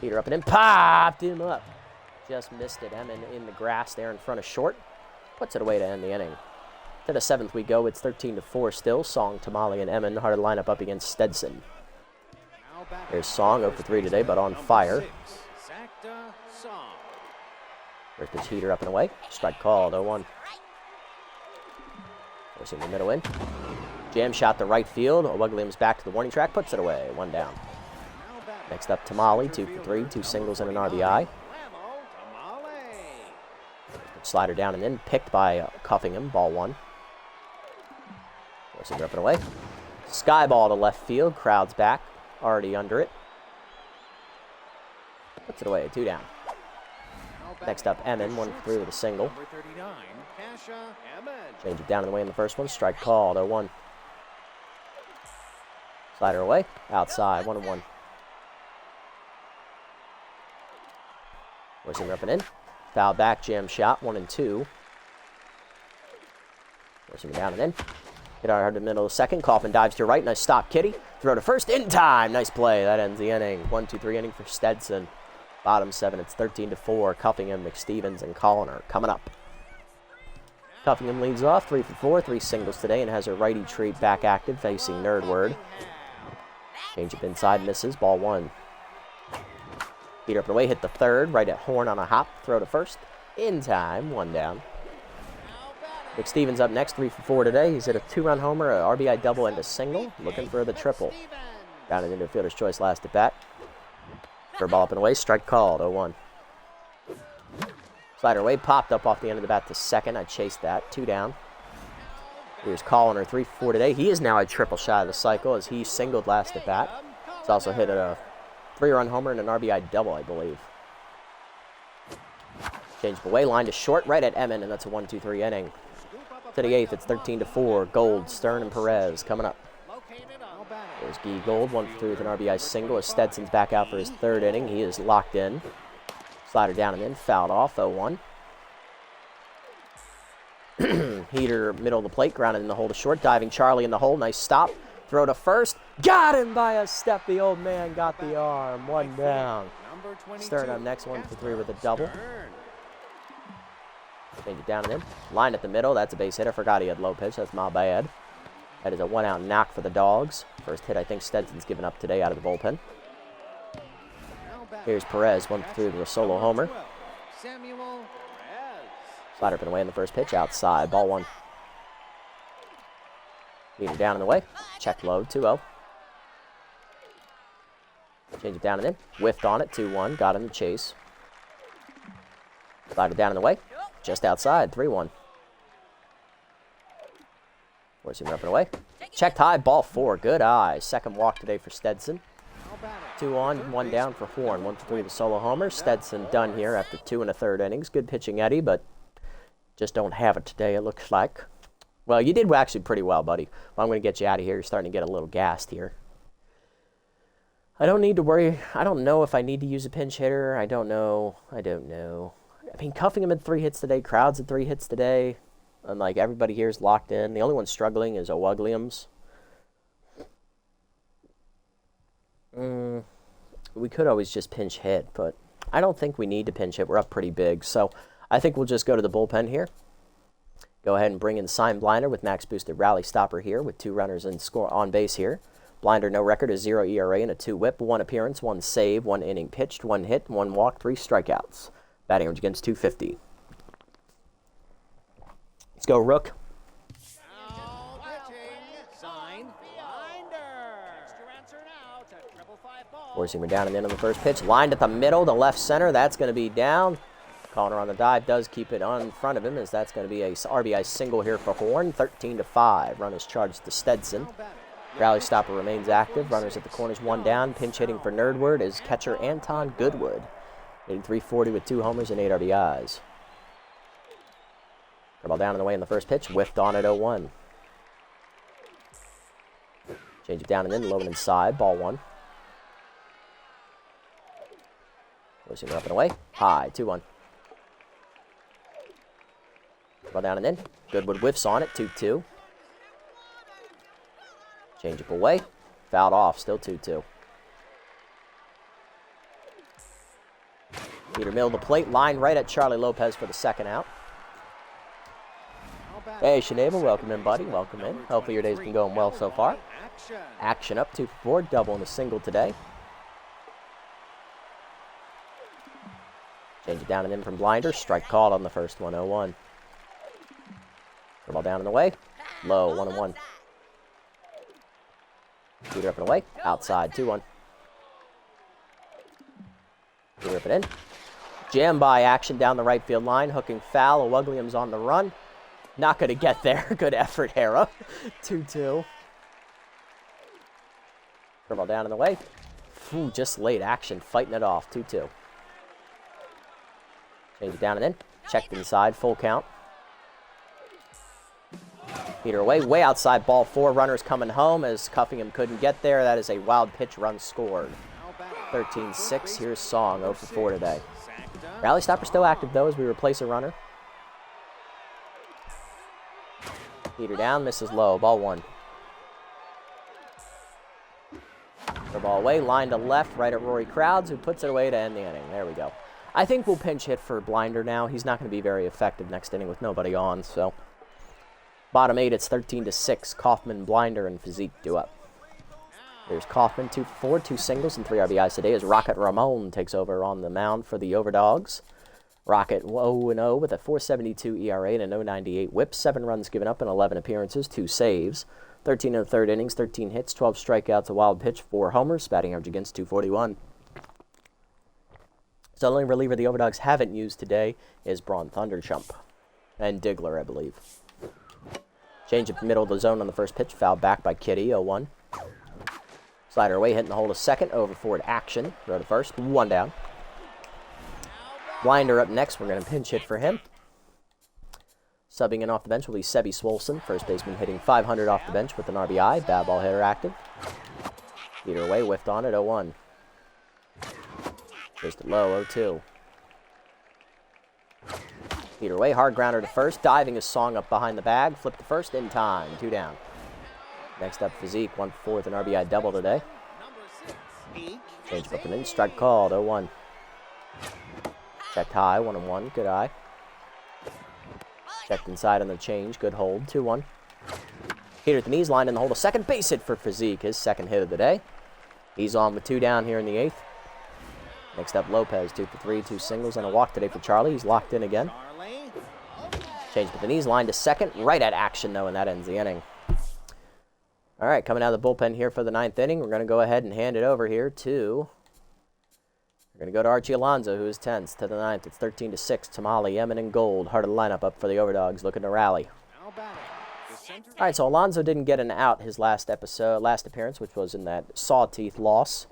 Heater up and in, popped him up. Just missed it, Emmon in the grass there in front of short. Puts it away to end the inning. To the 7th we go, it's 13-4 still. Song, Tamale, and Emmon hard to line up against Stetson. There's Song, 0 for 3 today, but on fire. First pitch Heater up and away. Strike called, 0-1. Forcing the middle in. Jam shot to right field. Williams back to the warning track, puts it away, 1 down. Next up, Tamale, 2 for 3, 2 singles and an RBI. Slider down and in, picked by Cuffingham, ball 1. Forcing her up and away. Sky ball to left field, Crowds back, already under it. Puts it away, 2 down. Next up, Emmon, 1 for 3 with a single. Change it down and away in the first one, strike called, 0-1. Slider away, outside, 1-1. Forcing her up and in. Foul back, jam shot, 1-2. Forcing her down and in. Hit hard to the middle of the second. Coffin dives to right. Nice stop, Kitty. Throw to first in time. Nice play. That ends the inning. 1-2-3 inning for Stetson. Bottom 7, it's 13-4. Cuffingham, McStevens, and Colliner coming up. Cuffingham leads off, 3 for 4, 3 singles today, and has her righty treat back active, facing Nerdword. Change up inside, misses, ball 1. Heater up and away, hit the third, right at Horn on a hop, throw to first, in time, 1 down. McStevens up next, 3 for 4 today. He's hit a 2-run homer, a RBI double, and a single, looking for the triple. Grounded into fielder's choice last at bat. Curveball up and away, strike called, 0-1. Slider away, popped up off the end of the bat to second. I chased that, 2 down. Here's Colliner, 3 for 4 today. He is now a triple shot of the cycle as he singled last at bat. He's also hit a 3-run homer and an RBI double, I believe. Changed away, line to short, right at Emmon, and that's a 1-2-3 inning. To the 8th, it's 13-4. Gold, Stern, and Perez coming up. There's Guy Gold, 1 for 3 with an RBI single as Stetson's back out for his 3rd inning. He is locked in. Slider down and in, fouled off, 0-1. Heater, middle of the plate, grounded in the hole to short. Diving Charlie in the hole, nice stop. Throw to first. Got him by a step. The old man got the arm. 1 down. Stern up next, 1 for 3 with a double. Change it down and in. Line at the middle. That's a base hit. I forgot he had low pitch. That's my bad. That is a 1-out knock for the Dogs. First hit I think Stetson's given up today out of the bullpen. Here's Perez, 1 for 3 with a solo homer. Slider up and away in the first pitch. Outside. Ball 1. Heater down and away. Check low. 2-0. Change it down and in. Whiffed on it. 2-1. Got him to chase. Slider down and away. Just outside. 3-1. Forcing her up and away. Checked high. Ball 4. Good eye. Second walk today for Stetson. 2 on, 1 down for Horn. 1 for 3 with solo homer. Stetson done here after 2 1/3 innings. Good pitching, Eddie, but just don't have it today, it looks like. Well, you did actually pretty well, buddy. But I'm going to get you out of here. You're starting to get a little gassed here. I don't need to worry. I don't know if I need to use a pinch hitter. I don't know. I mean, Cuffingham had 3 hits today. Crowds had 3 hits today. And, like, everybody here is locked in. The only one struggling is Williams. We could always just pinch hit, but I don't think we need to pinch hit. We're up pretty big. So I think we'll just go to the bullpen here. Go ahead and bring in Sign Blinder with max boosted rally stopper here with 2 runners in score on base here. Blinder no record, a 0 ERA and a 2 whip, 1 appearance, 1 save, 1 inning pitched, 1 hit, 1 walk, 3 strikeouts. Batting average against .250. Let's go, Rook. Four-seamer down and in on the first pitch. Lined at the middle to left center. That's going to be down. Calling her on the dive does keep it on front of him, as that's going to be a RBI single here for Horn. 13-5. Run is charged to Stetson. Rally stopper remains active. Runners at the corners, one down. Pinch hitting for Nerdward is catcher Anton Goodwood. Hitting .340 with 2 homers and 8 RBIs. Ball down in the way in the first pitch. Whiffed on at 0-1. Change it down and in. Low and inside. Ball 1. Forcing it up and away. High. 2-1. Ball down and in. Goodwood whiffs on it. 2-2. Change up away. Fouled off. Still 2-2. Peter middle of the plate. Line right at Charlie Lopez for the second out. Hey, Shanabel. Welcome in, buddy. Welcome in. Hopefully your day's been going well so far. Action up 2-4. Double and a single today. Change it down and in from Blinder. Strike called on the first one. 0-1. Ball down and away. Low. 1-1. Peter up and away. Outside. 2-1. Peter up and in. Jam by action down the right field line. Hooking foul. Williams on the run. Not going to get there. Good effort, Hera. 2-2. Ball down in the way. Ooh, just late action. Fighting it off. 2-2. Change it down and in. Checked inside. Full count. Peter away. Way outside. Ball 4. Runners coming home as Cuffingham couldn't get there. That is a wild pitch. Run scored. 13-6. Here's Song. 0 for 4 today. Rally stopper still active, though, as we replace a runner. Peter down. Misses low. Ball 1. The ball away. Line to left. Right at Rory Crowds, who puts it away to end the inning. There we go. I think we'll pinch hit for Blinder now. He's not going to be very effective next inning with nobody on, so... Bottom 8, it's 13-6. Kaufman, Blinder, and Physique due up. There's Kaufman, 2 for 4, 2 singles, and 3 RBIs today as Rocket Ramon takes over on the mound for the Overdogs. Rocket 0-0 with a .472 ERA and a .098 whip. 7 runs given up in 11 appearances, 2 saves. 13 in the third innings, 13 hits, 12 strikeouts, a wild pitch, 4 homers, batting average against .241. So the only reliever the Overdogs haven't used today is Braun Thunderchump. And Diggler, I believe. Change up middle of the zone on the first pitch. Fouled back by Kitty. 0-1. Slider away, hitting the hole to second. Over forward action. Throw to first. 1 down. Blinder up next. We're going to pinch hit for him. Subbing in off the bench will be Sebi Swolson. First baseman hitting .500 off the bench with an RBI. Bad ball hitter active. Peter away. Whiffed on it. 0-1. Just low. 0-2. Peter away, hard grounder to first. Diving his Song up behind the bag. Flip to first in time. 2 down. Next up, Physique. 1 for 4 with an RBI double today. Change up and in. Strike called. 0-1. Checked high. 1-1. Good eye. Checked inside on the change. Good hold. 2-1. Peter at the knees. Line in the hole to second. Base hit for Physique. His second hit of the day. He's on with 2 down here in the 8th. Next up, Lopez. 2 for 3. 2 singles and a walk today for Charlie. He's locked in again. Change with the knees, line to second, right at action, though, and that ends the inning. All right, coming out of the bullpen here for the 9th inning, we're going to go ahead and hand it over here to... We're going to go to Archie Alonso, who is 10th to the 9th. It's 13-6. Tamale, Emin, and Gold. Heart of the lineup up for the Overdogs, looking to rally. All right, so Alonso didn't get an out his last appearance, which was in that Sawteeth loss,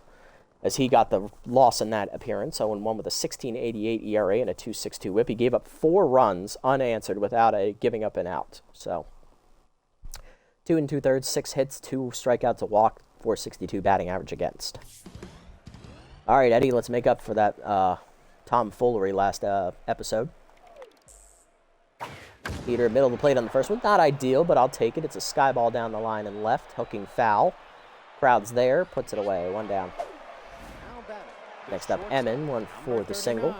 as he got the loss in that appearance. 0-1 with a 16.88 ERA and a 2.62 whip. He gave up 4 runs unanswered without giving up an out. So 2 2/3, 6 hits, 2 strikeouts, a walk, 4.62 batting average against. All right, Eddie, let's make up for that tomfoolery last episode. Peter, middle of the plate on the first one. Not ideal, but I'll take it. It's a sky ball down the line and left, hooking foul. Crowd's there, puts it away, 1 down. Next up, Emin, 1 for 4 with the single.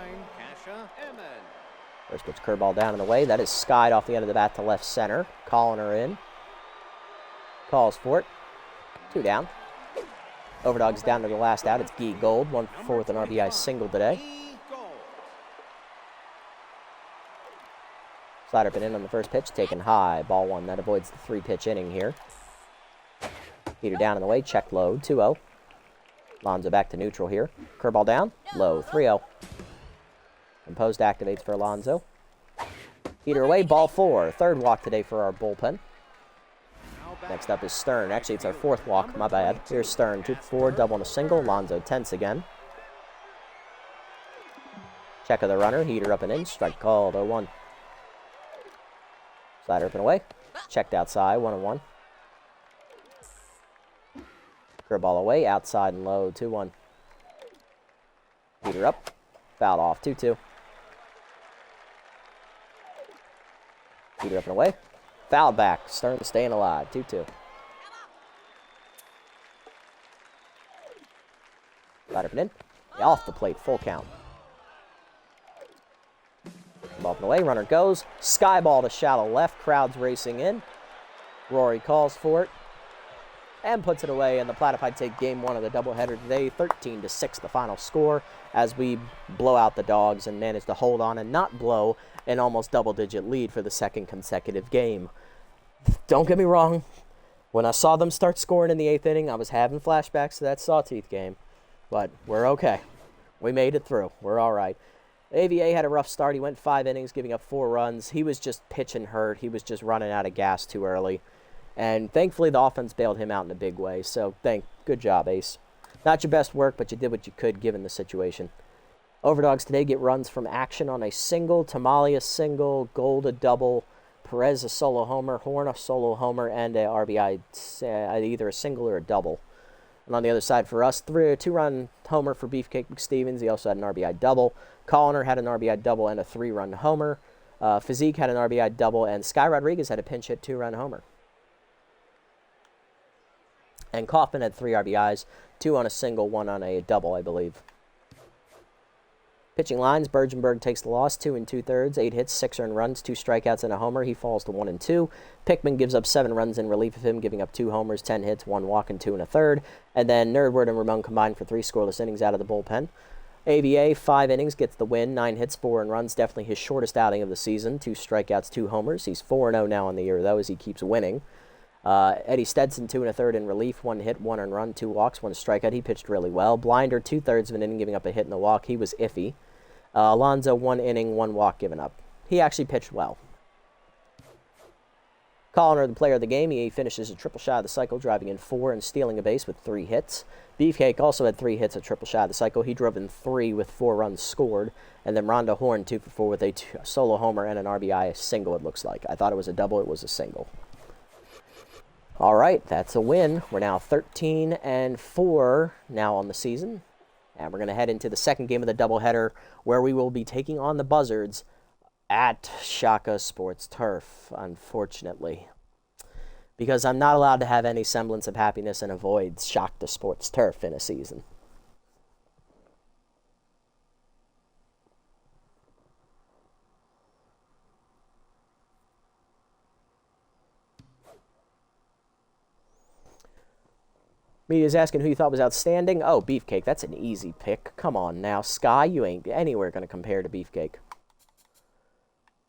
First pitch curveball down and away. That is skied off the end of the bat to left center. Calling her in. Calls for it. 2 down. Overdogs down to the last out. It's Guy Gold, 1 for 4 with an RBI single today. Slider pin in on the first pitch, taken high. Ball 1. That avoids the 3-pitch inning here. Peter down and away. Check low. 2-0. Alonso back to neutral here. Curveball down. Low. 3-0. Composed activates for Alonso. Heater away. Ball 4. Third walk today for our bullpen. Next up is Stern. Actually, it's our fourth walk. My bad. Here's Stern. 2-for-4. Double and a single. Alonso tense again. Check of the runner. Heater up and in. Strike called. 0-1. Slider up and away. Checked outside. 1-1. Curveball away. Outside and low. 2-1. Heater up. Fouled off. 2-2. Heater up and away. Fouled back. Stern staying alive. 2-2. Slider up and in. Off the plate. Full count. Ball up and away. Runner goes. Sky ball to shallow left. Crowd's racing in. Rory calls for it and puts it away. And the Platypi take game 1 of the doubleheader today. 13-6 the final score as we blow out the Dogs and manage to hold on and not blow an almost double-digit lead for the second consecutive game. Don't get me wrong. When I saw them start scoring in the 8th inning, I was having flashbacks to that Sawtooth game. But we're okay. We made it through. We're all right. AVA had a rough start. He went 5 innings, giving up 4 runs. He was just pitching hurt. He was just running out of gas too early. And thankfully, the offense bailed him out in a big way. So, good job, Ace. Not your best work, but you did what you could given the situation. Overdogs today get runs from action on a single, Tamale a single, Gold a double, Perez a solo homer, Horn a solo homer, and a RBI, either a single or a double. And on the other side for us, 2-run homer for Beefcake McStevens. He also had an RBI double. Colliner had an RBI double and a 3-run homer. Physique had an RBI double, and Sky Rodriguez had a pinch hit 2-run homer. And Kaufman had 3 RBIs, 2 on a single, 1 on a double, I believe. Pitching lines, Bergenberg takes the loss, 2 2/3, 8 hits, 6 earned runs, 2 strikeouts, and a homer. He falls to 1 2. Pickman gives up 7 runs in relief of him, giving up 2 homers, 10 hits, 1 walk, and 2 1/3. And then Nerdward and Ramon combined for 3 scoreless innings out of the bullpen. AVA, 5 innings, gets the win, 9 hits, 4 earned runs, definitely his shortest outing of the season, 2 strikeouts, 2 homers. He's 4-0 now on the year, though, as he keeps winning. Eddie Stetson, 2 1/3 in relief, 1 hit, 1 earned run, 2 walks, 1 strikeout. He pitched really well. Blinder, 2/3 of an inning, giving up a hit and a walk. He was iffy. Alonso, 1 inning, 1 walk given up. He actually pitched well. Colliner, the player of the game, he finishes a triple shot of the cycle, driving in 4 and stealing a base with 3 hits. Beefcake also had 3 hits, a triple shot of the cycle. He drove in 3 with 4 runs scored. And then Rhonda Horn, 2-for-4 with a solo homer and an RBI, a single, it looks like. I thought it was a double, it was a single. All right, that's a win. We're now 13-4 now on the season. And we're going to head into the second game of the doubleheader, where we will be taking on the Buzzards at Shaka Sports Turf, unfortunately. Because I'm not allowed to have any semblance of happiness and avoid Shaka Sports Turf in a season. Media's asking who you thought was outstanding. Oh, Beefcake. That's an easy pick. Come on now. Sky, you ain't anywhere going to compare to Beefcake.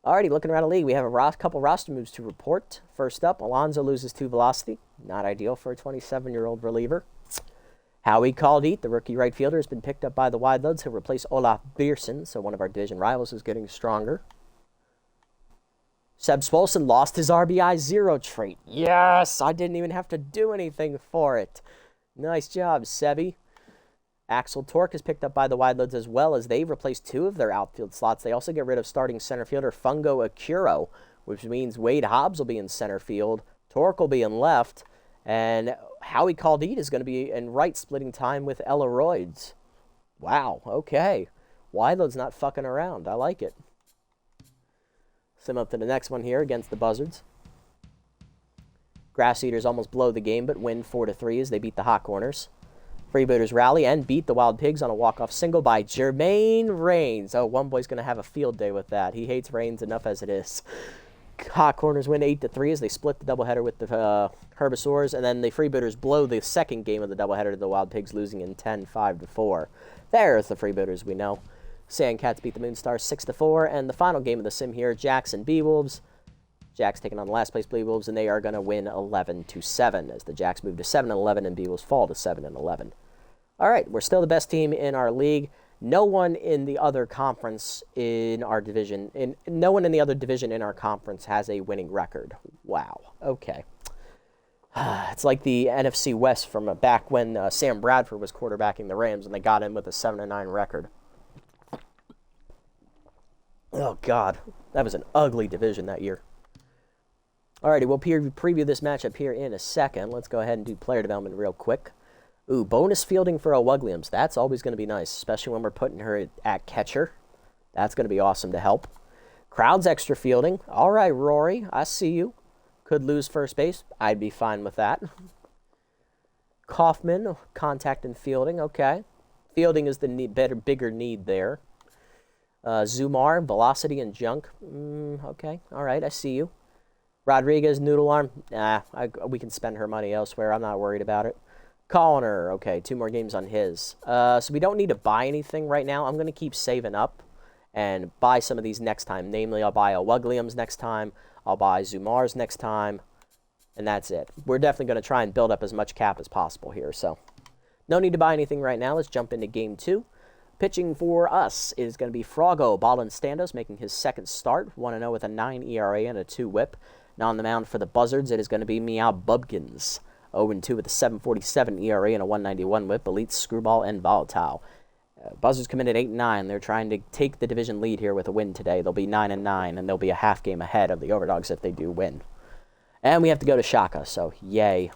Alrighty, looking around the league, we have a couple roster moves to report. First up, Alonso loses 2 velocity. Not ideal for a 27-year-old reliever. Howie Caldeet, the rookie right fielder, has been picked up by the Wideloads. He'll replace Olaf Bierson, so one of our division rivals is getting stronger. Seb Spolson lost his RBI 0 trait. Yes! I didn't even have to do anything for it. Nice job, Sebby. Axel Torque is picked up by the Wideloads as well, as they replace 2 of their outfield slots. They also get rid of starting center fielder Fungo Akuro, which means Wade Hobbs will be in center field, Torque will be in left, and Howie Caldeet is going to be in right, splitting time with Ella Royds. Wow, okay. Wideload's not fucking around. I like it. Sim up to the next one here against the Buzzards. Grass Eaters almost blow the game, but win 4-3 as they beat the Hot Corners. Freebooters rally and beat the Wild Pigs on a walk-off single by Jermaine Rains. Oh, one boy's going to have a field day with that. He hates Rains enough as it is. Hot Corners win 8-3 as they split the doubleheader with the Herbisaurs, and then the Freebooters blow the second game of the doubleheader to the Wild Pigs, losing in 10-5-4. There's the Freebooters we know. Sandcats beat the Moonstars 6-4, and the final game of the sim here, Jacks and Beewolves. Jacks taking on the last place Beewolves, and they are going to win 11-7 as the Jacks move to 7-11 and Beewolves fall to 7-11. All right, we're still the best team in our league. No one in the other conference in our division, no one in the other division in our conference has a winning record. Wow. Okay. It's like the NFC West from back when Sam Bradford was quarterbacking the Rams and they got in with a 7-9 record. Oh, God. That was an ugly division that year. Alrighty, we'll preview this matchup here in a second. Let's go ahead and do player development real quick. Ooh, bonus fielding for Williams. That's always going to be nice, especially when we're putting her at catcher. That's going to be awesome to help. Crowd's extra fielding. All right, Rory, I see you. Could lose first base. I'd be fine with that. Kaufman, contact and fielding. Okay. Fielding is the bigger need there. Zumar, velocity and junk. Okay. All right, I see you. Rodriguez, noodle arm. We can spend her money elsewhere. I'm not worried about it. Connor, okay, 2 more games on his. So we don't need to buy anything right now. I'm going to keep saving up and buy some of these next time. Namely, I'll buy a Williams next time. I'll buy Zumars next time. And that's it. We're definitely going to try and build up as much cap as possible here. So no need to buy anything right now. Let's jump into game 2. Pitching for us is going to be Frogo Balanstandos making his second start. 1-0 with a 9 ERA and a 2 whip. Now on the mound for the Buzzards, it is going to be Meow Bubkins. 0-2 with a 7.47 ERA and a 191 whip. Elite, Screwball, and Volatile. Buzzards come in at 8-9. They're trying to take the division lead here with a win today. They'll be 9-9, and they'll be a half game ahead of the Overdogs if they do win. And we have to go to Shaka, so yay.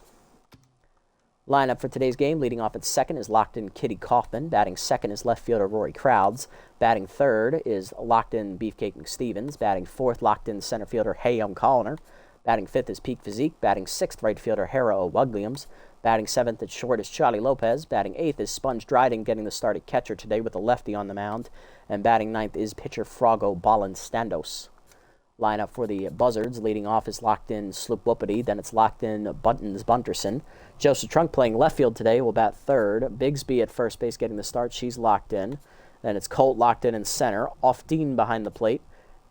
Lineup for today's game, leading off at second is locked-in Kitty Kaufman. Batting second is left fielder Rory Crowds. Batting third is locked-in Beefcake McStevens. Batting fourth, locked-in center fielder Hayum Colliner. Batting fifth is Peak Physique. Batting sixth, right fielder Hera O'Wugliams. Batting seventh at short is Charlie Lopez. Batting eighth is Sponge Dryden, getting the start at catcher today with a lefty on the mound. And batting ninth is pitcher Frogo Balanstandos. Lineup for the Buzzards, leading off is locked-in Sloop Whoopity. Then it's locked-in Buttons Bunterson. Joseph Trunk playing left field today will bat third. Bigsby at first base getting the start. She's locked in. Then it's Colt locked in center. Off Dean behind the plate.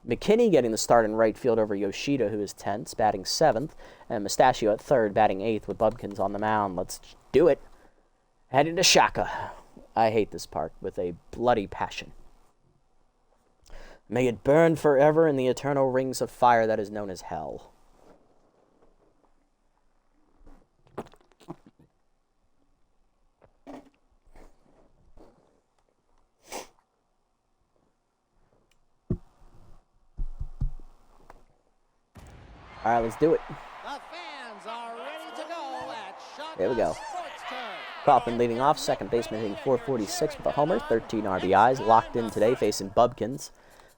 McKinney getting the start in right field over Yoshida, who is 10th, batting 7th. And Mustachio at third, batting 8th with Bubkins on the mound. Let's do it. Heading to Shaka. I hate this park with a bloody passion. May it burn forever in the eternal rings of fire that is known as hell. All right, let's do it. The fans are ready to go at Shaka There we go. Sports Turf. Kaufman leading off, second baseman hitting .446 with a homer, 13 RBIs, locked in today facing Bubkins.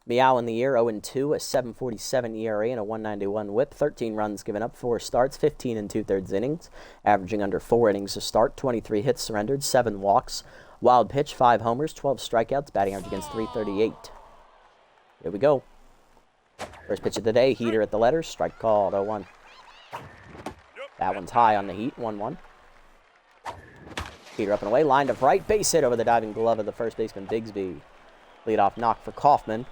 Meow in the year, 0-2, a 7.47 ERA and a 191 whip, 13 runs given up, 4 starts, 15 and 2/3 innings, averaging under 4 innings a start, 23 hits surrendered, 7 walks, wild pitch, 5 homers, 12 strikeouts, batting average against .338. Here we go. First pitch of the day, heater at the letters, strike called, 0-1. That one's high on the heat, 1-1. Heater up and away, lined to right, base hit over the diving glove of the first baseman, Bigsby. Leadoff knock for Kaufman.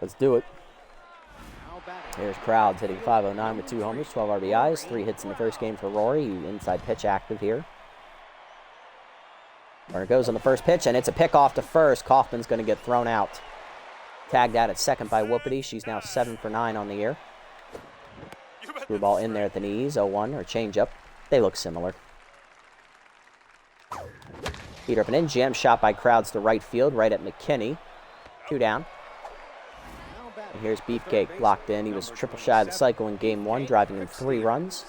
Let's do it. Here's Crowds hitting .509 with 2 homers, 12 RBIs, 3 hits in the first game for Rory. Inside pitch active here. Runner goes on the first pitch, and it's a pick off to first. Kaufman's going to get thrown out. Tagged out at second by Whoopity. She's now 7 for 9 on the year. Screwball in there at the knees, 0-1, or changeup. They look similar. Heater up and in, jam shot by Crowds to right field, right at McKinney. 2 down. And here's Beefcake locked in. He was triple shy of the cycle in game 1, driving in 3 runs.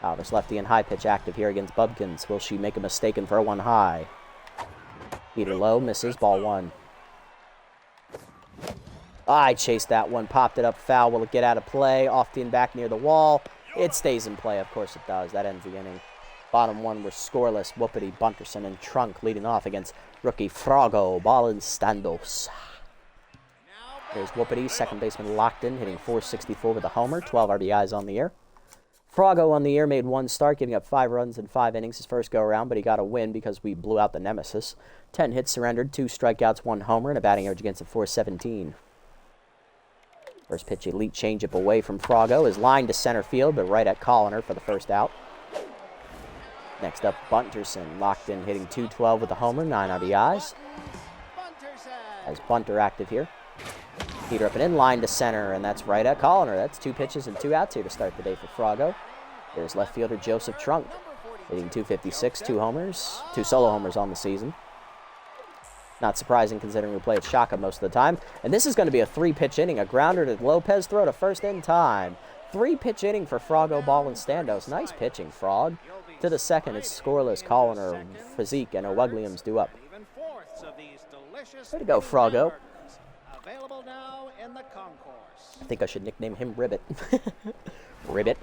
Alvarez lefty and high pitch active here against Bubkins. Will she make a mistake and throw one high? Heater low, misses, ball 1. I chased that one, popped it up, foul. Will it get out of play? Off the and back near the wall. It stays in play, of course it does. That ends the inning. Bottom 1 were scoreless. Whoopity, Bunterson, and Trunk leading off against rookie Frogo Balanstandos. There's Whoopity, second baseman locked in, hitting .464 with a homer, 12 RBIs on the year. Frogo on the year made 1 start, giving up 5 runs in 5 innings his first go-around, but he got a win because we blew out the nemesis. 10 hits surrendered, 2 strikeouts, 1 homer, and a batting average against a .417. First pitch, elite changeup away from Frogo is lined to center field, but right at Colliner for the first out. Next up, Bunterson, locked in, hitting .212 with a homer, 9 RBIs. As Bunter active here. Heater up and in, line to center, and that's right at Colliner. That's 2 pitches and 2 outs here to start the day for Froggo. There's left fielder Joseph Trunk, hitting .256, 2 homers, 2 solo homers on the season. Not surprising considering we play at Shaka most of the time. And this is going to be a 3-pitch inning, a grounder to Lopez, throw to first in time. 3-pitch inning for Froggo, Ball, and Standos. Nice pitching, Frog. To the second, it's scoreless. Colliner, Physique, and O'Wugliams do up. Way to go, Froggo. Available now in the concourse. I think I should nickname him Ribbit. Ribbit.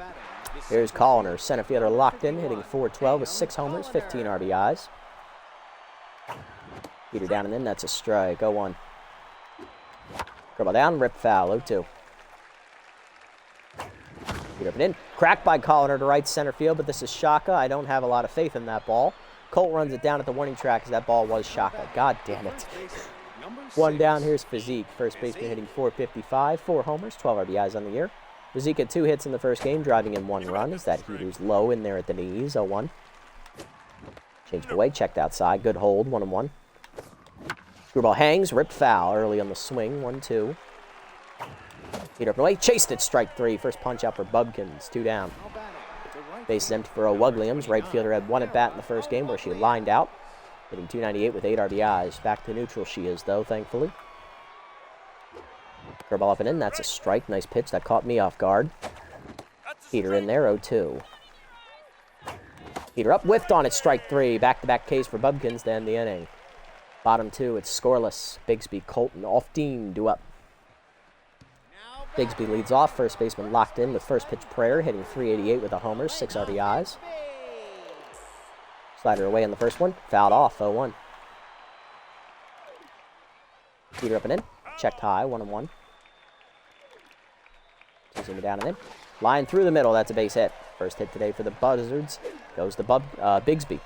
Here's Colliner, center fielder locked in, hitting .412 with 6 homers, 15 RBIs. Heater down and in, that's a strike, 0-1. Curveball down, rip foul, 0-2. Heater up and in, cracked by Colliner to right center field, but this is Shaka. I don't have a lot of faith in that ball. Colt runs it down at the warning track as that ball was Shaka. God damn it. 1 down, here's Physique. First baseman hitting .455, 4 homers, 12 RBIs on the year. Physique had 2 hits in the first game, driving in 1 run as that heater's low in there at the knees, 0-1. Changed away, checked outside, good hold, 1-1. Screwball hangs, ripped foul early on the swing, 1-2. Heater up and away, chased it, strike 3. First punch out for Bubkins, 2 down. Base is empty for O'Wugliams. Right fielder had 1 at bat in the first game where she lined out, hitting .298 with 8 RBIs. Back to neutral she is, though, thankfully. Curveball up and in, that's a strike. Nice pitch, that caught me off guard. Heater in there, 0-2. Heater up, whiffed on it, strike 3. Back-to-back case for Bubkins to end the inning. Bottom 2, it's scoreless. Bigsby, Colton, off-team, do up. Bigsby leads off, first baseman locked in with first pitch prayer, hitting .388 with a homer, 6 RBIs. Slider away in the first one, fouled off, 0-1. Heater up and in, checked high, 1-1. 2-seamer down and in. Line through the middle, that's a base hit. First hit today for the Buzzards goes to Bigsby.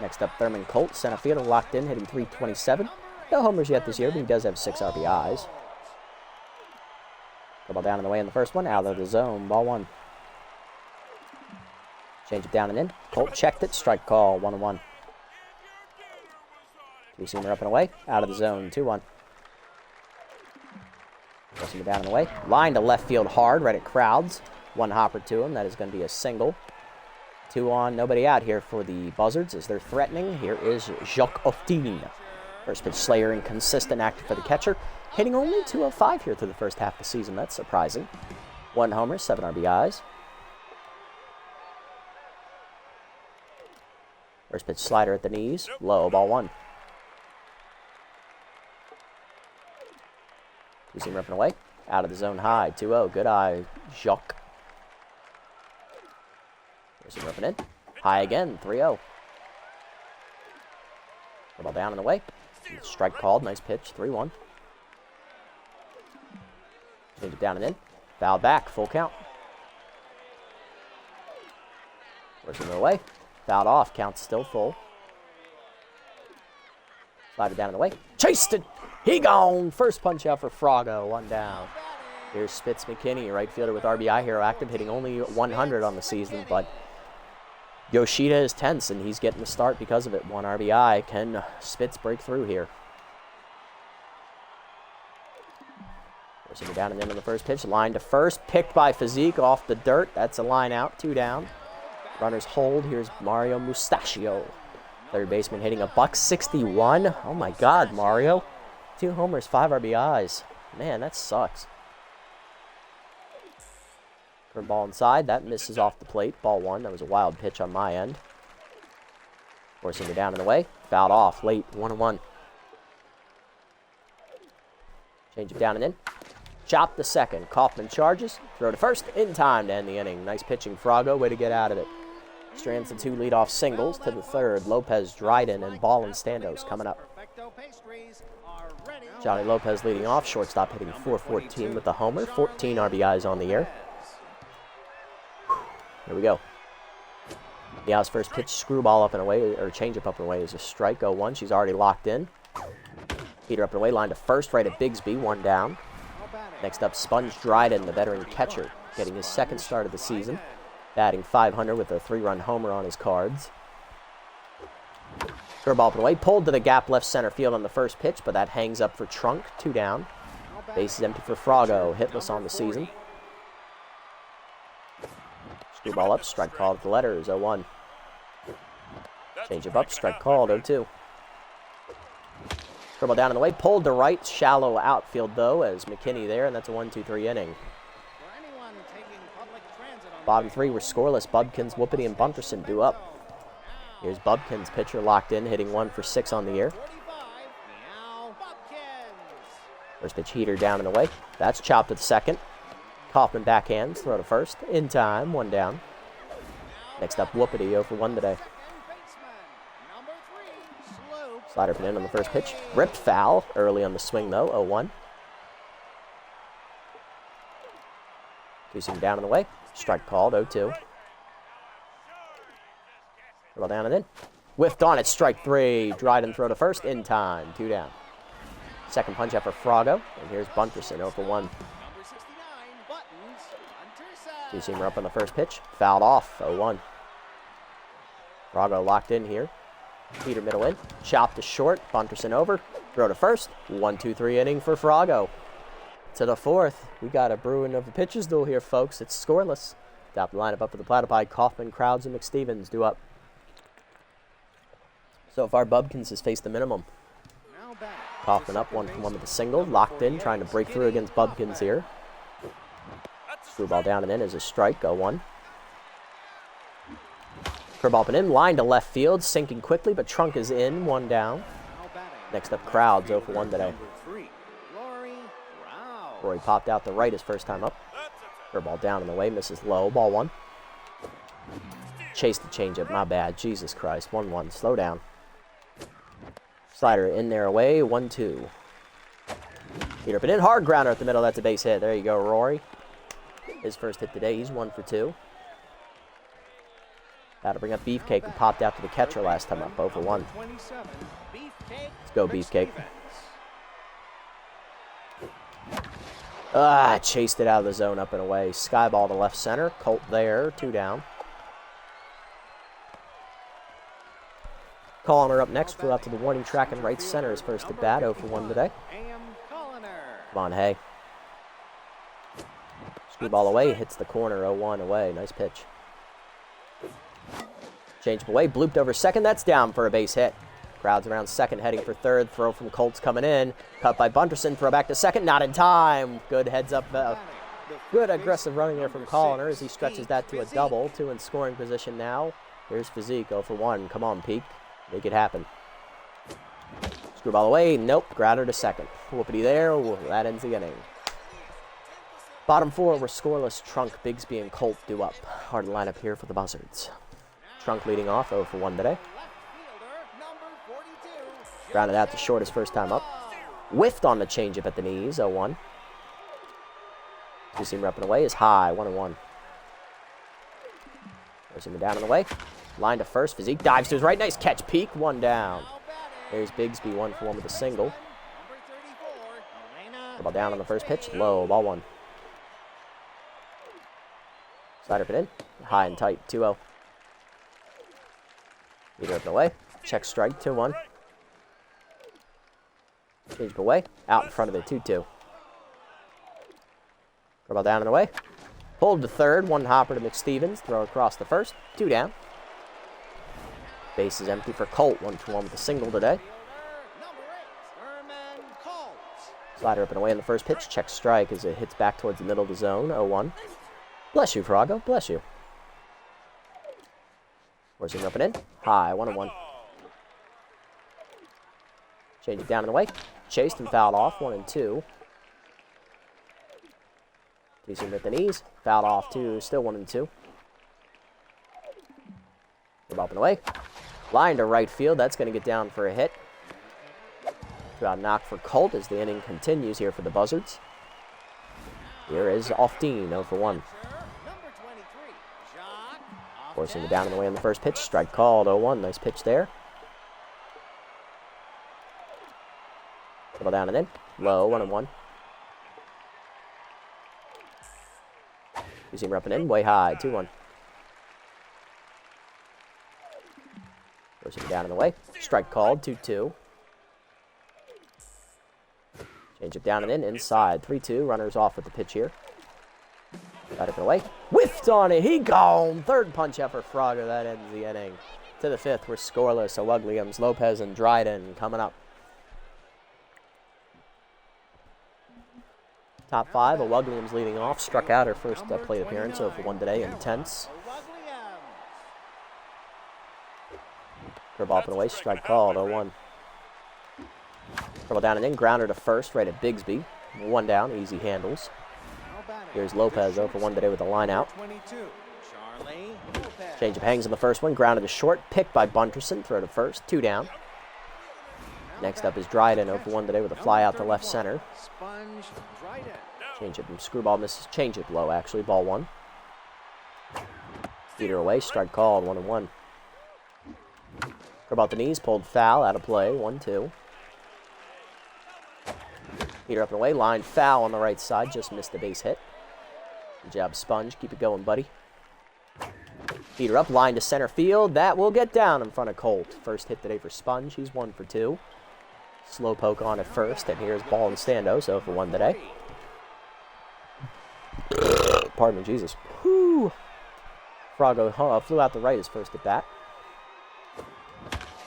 Next up, Thurman Colt, center fielder, locked in, hitting .327. No homers yet this year, but he does have 6 RBIs. Ball down in the way in the first one, out of the zone, ball 1. Change it down and in. Colt checked it, strike call, 1-1. 2-seamer up and away, out of the zone, 2-1. 4-seamer down and away. Line to left field hard, right at Crowds. 1 hopper to him, that is going to be a single. 2 on, nobody out here for the Buzzards as they're threatening. Here is Jacques Oftin. First pitch Slayer, inconsistent, active for the catcher. Hitting only .205 here through the first half of the season. That's surprising. 1 homer, 7 RBIs. First pitch slider at the knees. Low, ball 1. 2-seamer up and away. Out of the zone high. 2-0. Good eye, Jacques. 4-seamer up and in. High again. 3-0. Ball down and away. Strike called. Nice pitch. 3-1. Change it down and in. Foul back. Full count. 4-seamer away. Fouled off. Count's still full. Slider down and away. Chased it. He gone. First punch out for Froggo. 1 down. Here's Spitz McKinney, right fielder with RBI hero active, hitting only 100 on the season, but Yoshida is tense, and he's getting the start because of it. 1 RBI. Can Spitz break through here? Forcing it down and in on the first pitch. Line to first. Picked by Physique off the dirt. That's a line out. 2 down. Runners hold. Here's Mario Mustachio. Third baseman hitting a .161. Oh, my God, Mario. 2 homers, 5 RBIs. Man, that sucks. Ball inside. That misses off the plate. Ball 1. That was a wild pitch on my end. Forcing it down and away. Fouled off late. 1-1. Change it down and in. Chop the second. Kaufman charges. Throw to first. In time to end the inning. Nice pitching, Froggo. Way to get out of it. Strands the 2 leadoff singles to the third. Lopez, Dryden, and Ball and Standos coming up. Johnny Lopez leading off. Shortstop hitting .414 with the homer. 14 RBIs on the year. Here we go. Meow's first pitch, screwball up and away, or changeup up and away is a strike. 0-1. She's already locked in. Heater up and away, line to first, right at Bigsby, 1 down. Next up, Sponge Dryden, the veteran catcher, getting his 2nd start of the season. batting .500 with a 3-run homer on his cards. Curveball up and away, pulled to the gap left center field on the first pitch, but that hangs up for Trunk, 2 down. Base is empty for Frago, hitless on the season. Screwball up, strike called at the letters, 0-1. Change it up, strike called, 0-2. Curveball down in the way, pulled to right, shallow outfield though, as McKinney there, and that's a 1-2-3 inning. Bottom 3 were scoreless. Bubkins, Whoopity, and Bunterson due up. Here's Bubkins, pitcher locked in, hitting 1 for 6 on the year. First pitch heater down and away. That's chopped at the second. Kaufman backhands, throw to first. In time, 1 down. Next up, Whoopity, 0 for 1 today. Slider put in on the first pitch. Ripped foul early on the swing though, 0-1. 2-seam down and away. Strike called, 0-2. Roll down and in. Whiffed on it, strike 3. Dryden throw to first, in time, 2 down. Second punch out for Frago, and here's Bunterson, 0 for 1. 2-seamer up on the first pitch, fouled off, 0-1. Frago locked in here. Peter middle in, chopped to short, Bunterson over, throw to first, 1-2-3 inning for Frago. To the 4th, we got a brewing of a pitcher's duel here, folks. It's scoreless. Top the lineup up for the Platypi, Kaufman, Crowds, and McStevens due up. So far, Bubkins has faced the minimum. Kaufman up 1 for 1 with a single, locked in, trying to break through against Bubkins here. Screwball down and in as a strike, 0-1. Curveball up and in, line to left field, sinking quickly, but Trunk is in, 1 down. Next up, Crowds, 0 for 1 today. Rory popped out the right his first time up. Curveball down and away, misses low, ball 1. Chased the changeup, my bad, Jesus Christ, 1-1, slow down. Slider in there away, 1-2. Peter up and in, hard grounder at the middle, that's a base hit. There you go, Rory. His first hit today, he's 1 for 2. That'll bring up Beefcake, who popped out to the catcher last time up, 0 for 1. Let's go, Beefcake. Chased it out of the zone up and away. Skyball to left center, Colt there, 2 down. Colliner up next, flew out to the warning track in right center, his first at bat, 0 for 1 today. Come on, Hay. Screwball away, hits the corner, 0-1 away, nice pitch. Change away, blooped over second, that's down for a base hit. Crowds around second, heading for third, throw from Colts coming in. Cut by Bunterson, throw back to second, not in time. Good heads up, good aggressive running there from Colliner as he stretches that to a double. 2 in scoring position now. Here's Physique, 0 for 1, come on, Peak. Make it happen. Screwball away. Nope. Grounder to second. Whoopity there. That ends the inning. Bottom 4 were scoreless. Trunk, Bigsby, and Colt due up. Hard lineup here for the Buzzards. Trunk leading off, 0 for 1 today. Grounded out to short his first time up. Whiffed on the changeup at the knees, 0-1. 2-seamer up and away is high, 1-1. 4-seamer down and away. Line to first, Physique dives to his right, nice catch, Peak, 1 down. There's Bigsby, 1 for 1 with a single. Ball down on the first pitch, low, ball 1. Slider put in, high and tight, 2-0. Leader up and away, check strike, 2-1. Change away, out in front of it, 2-2. Ball down and away. Pulled to third, 1 hopper to McStevens, throw across the first, 2 down. Base is empty for Colt, 1 for 1 with a single today. Slider up and away on the first pitch, check strike as it hits back towards the middle of the zone, 0-1. Bless you, Frago, bless you. Forcing up and in, high, 1-1. Change it down and away, chased and fouled off, 1-2. 2-seam at the knees, fouled off 2, still 1-2. Up and away. Line to right field. That's going to get down for a hit. 2-out knock for Colt as the inning continues here for the Buzzards. Here is Ofteen, 0 for 1. Forcing it down and away on the first pitch. Strike called, 0-1. Nice pitch there. Double down and in. Low, 1-1. 2-seamer up and in. Way high, 2-1. Forcing down in the way. Strike called, 2-2. Change it down and in, inside. 3-2, runners off with the pitch here. Got it away. Whiffed on it, he gone! Third punch out for Frago, that ends the inning. To the fifth, we're scoreless. O'Ugliams, Lopez, and Dryden coming up. Top five, O'Ugliams leading off. Struck out her first plate appearance, 0-for-1 today, intense. Curve off and away, strike called, 0-1. Curve down and in, grounder to first, right at Bigsby. 1 down, easy handles. Here's Lopez, 0-for-1 today with a line out. Change of hangs on the first one, grounded to short, picked by Bunterson, throw to first, 2 down. Next up is Dryden, 0-for-1 today with a fly out to left center. Change it, screwball misses, change it low actually, ball 1. Feeder away, strike called, 1-1. Curve out the knees, pulled foul, out of play, 1-2. Feeder up and away, line foul on the right side, just missed the base hit. Good job, Sponge, keep it going, buddy. Feeder up, line to center field, that will get down in front of Colt. First hit today for Sponge, he's 1 for 2. Slow poke on at first, and here's ball and stando, so for 1 today. Pardon me, Jesus. Whew. Frago flew out the right his first at bat.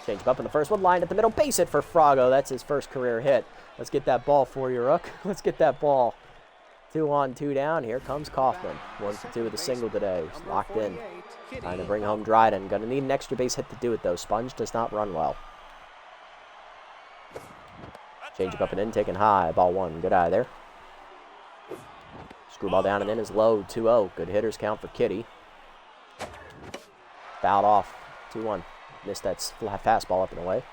Change up in the first one, line at the middle, base hit for Frago. That's his first career hit. Let's get that ball for you, Rook. Let's get that ball. 2 on, 2 down. Here comes Kaufman. 1 for 2 with a single today. He's locked in. Trying to bring home Dryden. Gonna need an extra base hit to do it, though. Sponge does not run well. Change up and in, taking high. Ball 1. Good eye there. Screwball down and in is low. 2-0. Good hitters count for Kitty. Fouled off. 2-1. Missed that fastball up and away.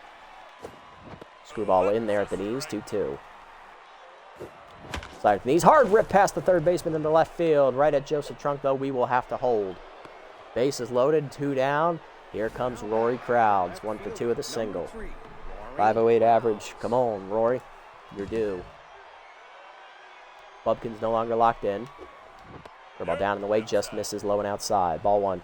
Screwball in there at the knees. 2-2. Slide at the knees. Hard rip past the third baseman into left field. Right at Joseph Trunk, though, we will have to hold. Base is loaded. 2 down. Here comes Rory Crowds. 1 for 2 with a single. 508 average. Come on, Rory. You're due. Bubkin's no longer locked in. Ball down in the way, just misses low and outside. Ball 1.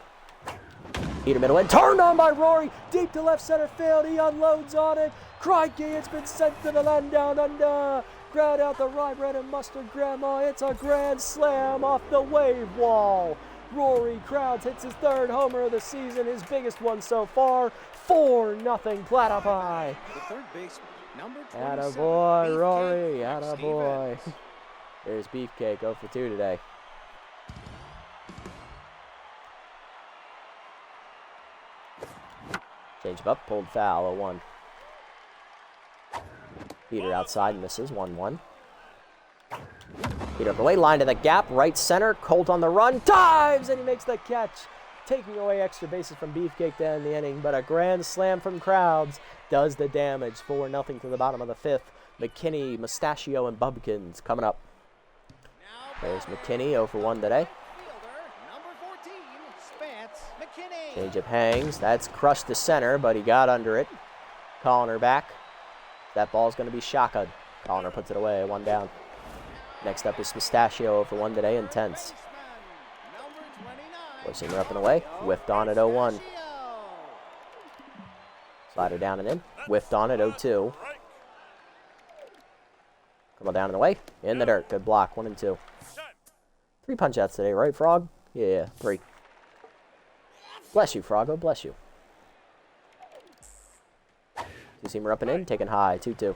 Heater middle and turned on by Rory. Deep to left center field. He unloads on it. Crikey, it's been sent to the land down under. Grad out the rye bread and mustard grandma. It's a grand slam off the wave wall. Rory Crowds hits his 3rd homer of the season, his biggest one so far. 4-0 Platypi. The third baseman, number 27. Attaboy, Rory. Attaboy. There's Beefcake, 0 for 2 today. Change up, pulled foul, 0-1. Peter outside, misses, 1-1. Peter up the way, line to the gap, right center. Colt on the run, dives, and he makes the catch. Taking away extra bases from Beefcake to end the inning, but a grand slam from Crowds does the damage. 4-0 to the bottom of the 5th. McKinney, Mustachio, and Bubkins coming up. There's McKinney, 0 for 1 today. Change up hangs. That's crushed to center, but he got under it. Colliner back. That ball's going to be shotgun. Colliner puts it away, 1 down. Next up is Mustachio, 0 for 1 today, intense. Forcing her up and away. Whiffed on at 0-1. Slider down and in. Whiffed on at 0-2. Come on down and away. In the dirt. Good block. 1 and 2. 3 punch outs today, right, Frog? Yeah, 3. Bless you, Froggo. Bless you. 2-seamer up and in. Taking high. 2-2.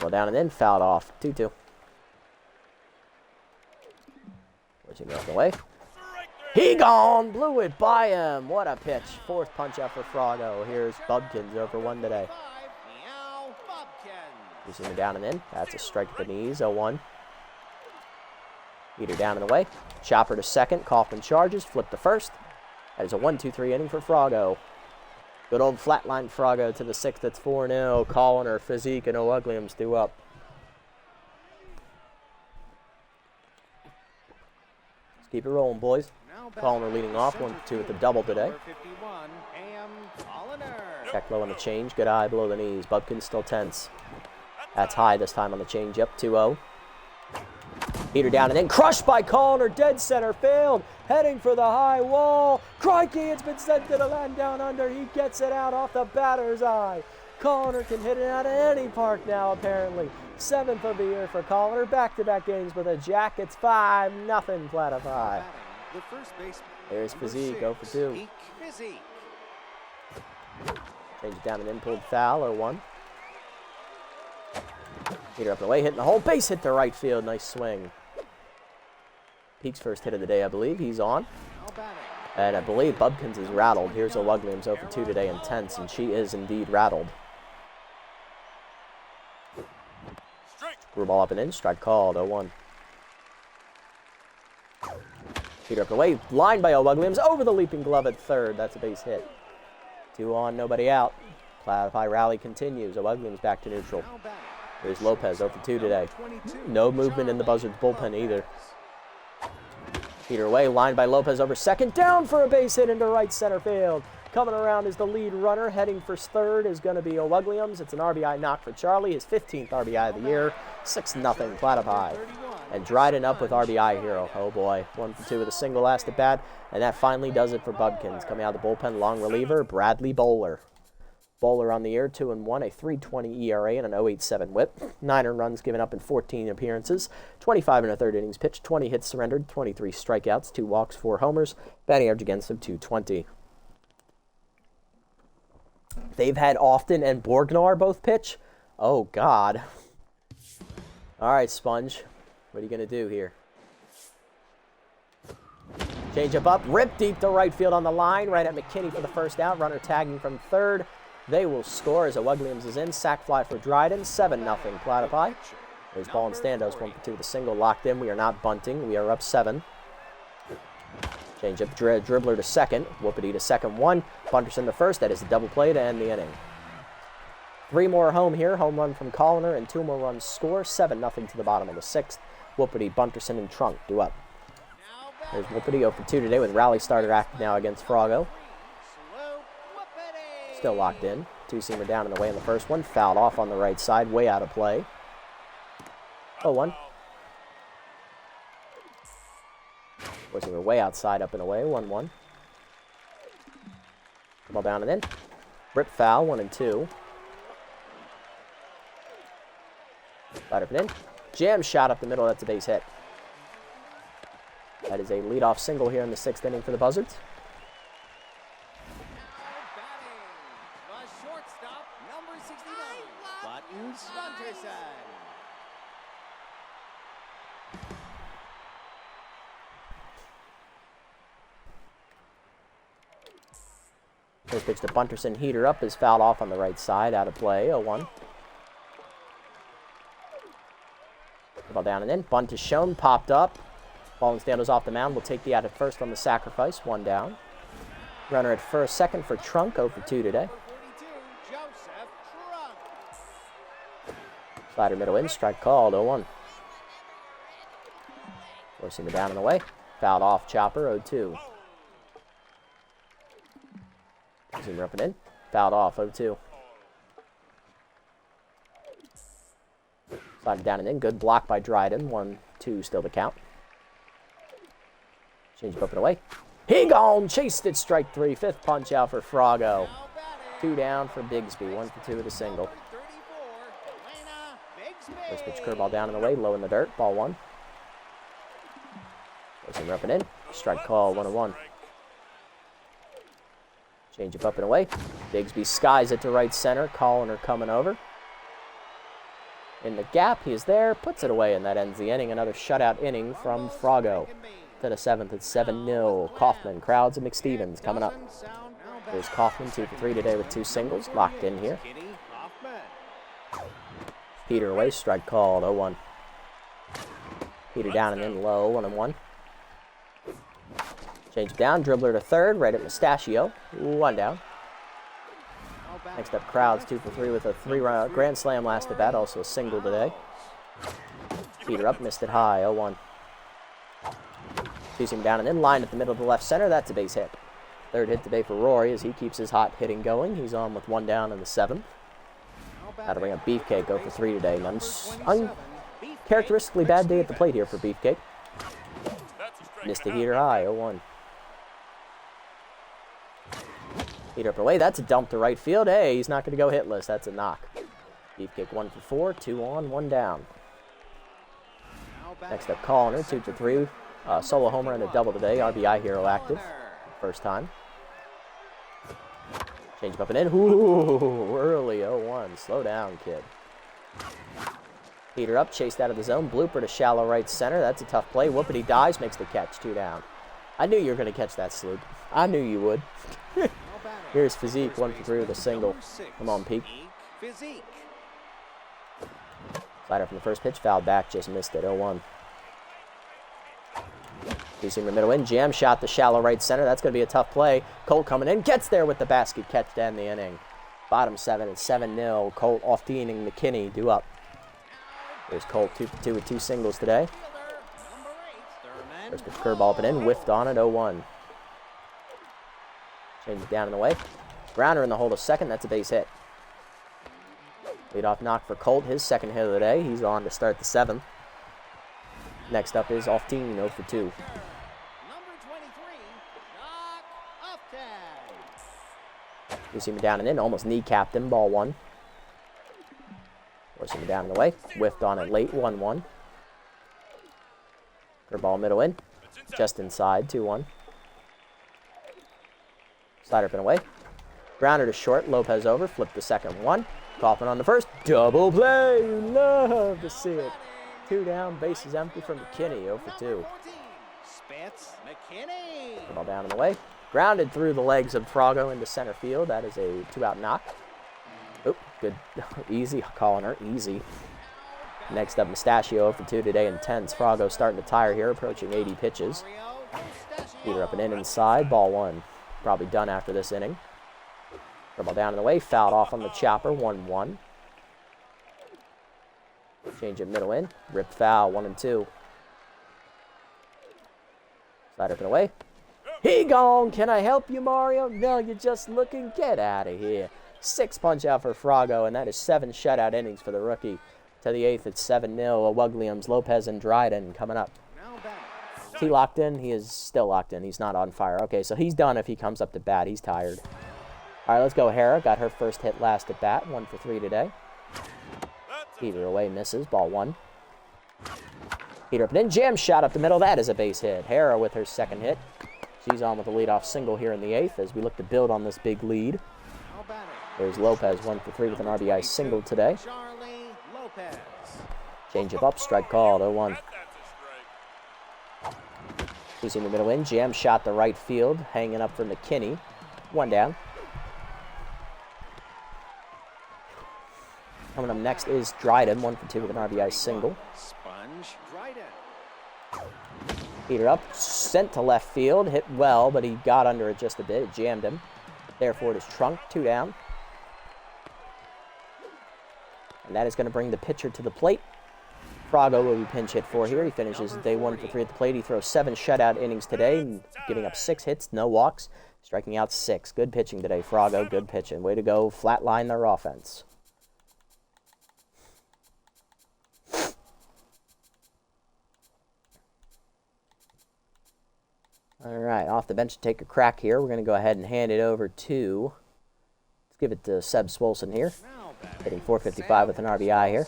Well, down and in. Fouled off. 2-2. Forcing up and away. He gone. Blew it by him. What a pitch. 4th punch out for Froggo. Here's Bubkins, 0 for 1 today. 2-seamer down and in. That's a strike at the knees. 0-1. Heater down and away. Chopper to second. Kaufman charges. Flip to first. That is a 1-2-3 inning for Froggo. Good old flatline Froggo to the 6th. It's 4-0. Colliner, Physique, and O'Ugliams due up. Let's keep it rolling, boys. Colliner leading off. 1 for 2 with the double today. Check low on the change. Good eye below the knees. Bubkins still tense. That's high this time on the change up. 2-0. Heater down and in, crushed by Connor, dead center field, heading for the high wall. Crikey, it's been sent to the land down under. He gets it out off the batter's eye. Connor can hit it out of any park now, apparently. 7th of the year for Connor. Back-to-back games with a jack. It's 5-0 Platypi. The first baseman. There's Physique, 0 for 2. Physique. Change it down and in, pulled foul, 0-1. Heater up and away, hitting the hole. Base hit to right field. Nice swing. Peak's first hit of the day, I believe. He's on. And I believe Bubkins is rattled. Here's O'Wugliams 0 for 2 today, intense, and she is indeed rattled. Screw ball up and in, strike called, 0-1. Heater up and away, line by O'Wugliams, over the leaping glove at third. That's a base hit. 2 on, nobody out. Platypi rally continues. O'Wugliams back to neutral. Here's Lopez 0 for 2 today. No movement in the Buzzards bullpen either. Heater away, line by Lopez over second, down for a base hit into right center field. Coming around is the lead runner, heading for third is going to be O'Wugliams. It's an RBI knock for Charlie, his 15th RBI of the year. 6-0 Platypi. And Dryden up with RBI hero. Oh boy, 1 for 2 with a single last at bat, and that finally does it for Bubkins. Coming out of the bullpen, long reliever, Bradley Bowler. Bowler on the year, 2-1, a 3.20 ERA and an 0.87 WHIP. 9 earned runs given up in 14 appearances. 25 1/3 innings pitched, 20 hits surrendered, 23 strikeouts, 2 walks, 4 homers. Batting average against him, .220. They've had Often and Borgnar both pitch. Oh, God. All right, Sponge. What are you going to do here? Change up, rip deep to right field on the line. Right at McKinney for the first out. Runner tagging from third. They will score as O'Wugliams is in. Sac fly for Dryden. 7-0 Platypi. There's ball and Standos. 1 for 2 with a single locked in. We are not bunting. We are up 7. Change up, dribbler to second. Whoopity to second 1. Bunterson to first. That is a double play to end the inning. 3 more home here. Home run from Colliner and 2 more runs score. 7-0 to the bottom of the 6th. Whoopity, Bunterson, and Trunk do up. There's Whoopity 0 for 2 today with rally starter active now against Froggo. Still locked in. 2-seamer down and away in the first one. Fouled off on the right side. Way out of play. 0-1. 4-seamer way outside, up and away. 1-1. Ball down and in. Rip foul. 1-2. Right up and in. Jam shot up the middle. That's a base hit. That is a leadoff single here in the 6th inning for the Buzzards. First pitch to Bunterson, heater up, is fouled off on the right side, out of play, 0-1. Ball down and in, bunt is shown, popped up. Ball and Standos off the mound, will take the out at first on the sacrifice, 1 down. Runner at first, second for Trunk, 0 for 2 today. Slider middle in, strike called, 0-1. Forcing it down and away, fouled off, chopper, 0-2. Zoomer up and in. Fouled off, 0-2. Slided down and in. Good block by Dryden. 1-2 still to count. Change up and away. He gone! Chased it, strike 3. 5th punch out for Froggo. 2 down for Bigsby. 1 for 2 with a single. First pitch curveball down and away. Low in the dirt. Ball 1. Zoomer up and in. Strike call, 1-1. Change up and away. Bigsby skies it to right center. Colliner coming over. In the gap, he is there. Puts it away, and that ends the inning. Another shutout inning from Froggo. To the 7th, it's 7-0. Kaufman, Crowds, and McStevens coming up. There's Kaufman, 2 for 3 today with 2 singles. Locked in here. Peter away, strike called, 0-1. Peter down and in low, 1-1. Change down, dribbler to third, right at Mustachio. 1 down. Next up, Crowds, 2 for 3 with a 3-run grand slam last at bat, also a single today. Peter up, missed it high, 0-1. Shoots him down and in, line at the middle of the left center. That's a base hit. 3rd hit today for Rory as he keeps his hot hitting going. He's on with 1 down in the 7th. That'll bring up Beefcake, 0 for 3 today. Characteristically bad day at the plate here for Beefcake. Missed the heater high, 0-1. Heater up and away. That's a dump to right field. Hey, he's not going to go hitless. That's a knock. Beefcake 1 for 4, 2 on, 1 down. Next up, Connor, 2 for 3. Solo homer and a double today. RBI hero active. First time. Change up and in. Ooh, early 0-1. Slow down, kid. Heater up, chased out of the zone. Blooper to shallow right center. That's a tough play. Whoopity dies, makes the catch. 2 down. I knew you were going to catch that, Sloop. I knew you would. Here's Physique, 1 for 3 with a single. Come on, Peak. Slider from the first pitch, fouled back, just missed it, 0-1. Two-seamer middle in, jam shot to shallow right center. That's going to be a tough play. Colt coming in, gets there with the basket catch to end the inning. Bottom 7 at 7-0. Colt off the inning, McKinney due up. There's Colt 2 for 2 with 2 singles today. First pitch curveball up and in, whiffed on it, 0-1. Change it down in the way. Grounder in the hole to second, that's a base hit. Leadoff knock for Colt, his second hit of the day. He's on to start the 7th. Next up is Off-Team, 0 for 2. Number 23, Doc Off-Tag. You see him down and in, almost kneecapped him, ball 1. Force him down in the way, whiffed on it late, 1-1. Curveball middle in, just inside, 2-1. Slider up and away. Grounder to short, Lopez over, flip the second 1. Kaufman on the first, double play, love to see it. 2 down, bases empty from McKinney, 0 for 2. Spitz, McKinney. Ball down in the way. Grounded through the legs of Frago into center field. That is a 2-out knock. Oop, good. Easy, calling her easy. Next up, Mustachio 0 for 2 today, intense. Frago starting to tire here, approaching 80 pitches. Heater up and in inside, ball 1. Probably done after this inning. Ball down in the way, fouled off on the chopper, 1-1. Change it middle in, rip foul, 1-2. Slider up and away. He gone, can I help you, Mario? No, you're just looking, get out of here. 6 punch out for Frago, and that is 7 shutout innings for the rookie. To the 8th, it's 7-0. Williams, Lopez, and Dryden coming up. Is he locked in? He is still locked in. He's not on fire. Okay, so he's done if he comes up to bat. He's tired. All right, let's go. Hera got her first hit last at bat, 1 for 3 today. Heater away, misses, ball 1. Heater up and in, jam shot up the middle. That is a base hit. Hera with her second hit. She's on with a leadoff single here in the 8th as we look to build on this big lead. There's Lopez, 1 for 3 with an RBI single today. Change it up, strike called, 0-1. He's in the middle in, jam shot to right field, hanging up for McKinney. 1 down. Coming up next is Dryden, 1 for 2 with an RBI single. Sponge, Dryden. Heater up, sent to left field, hit well, but he got under it just a bit. It jammed him. Therefore, it is Trunk, 2 down. And that is going to bring the pitcher to the plate. Frago will be pinch hit for here. He finishes day 1 for 3 at the plate. He throws 7 shutout innings today, giving up 6 hits, no walks, striking out 6. Good pitching today, Frago. Good pitching. Way to go, flatline their offense. All right, off the bench to take a crack here. We're going to go ahead and hand it over to, let's give it to Seb Swolson here. Hitting .455 with an RBI here.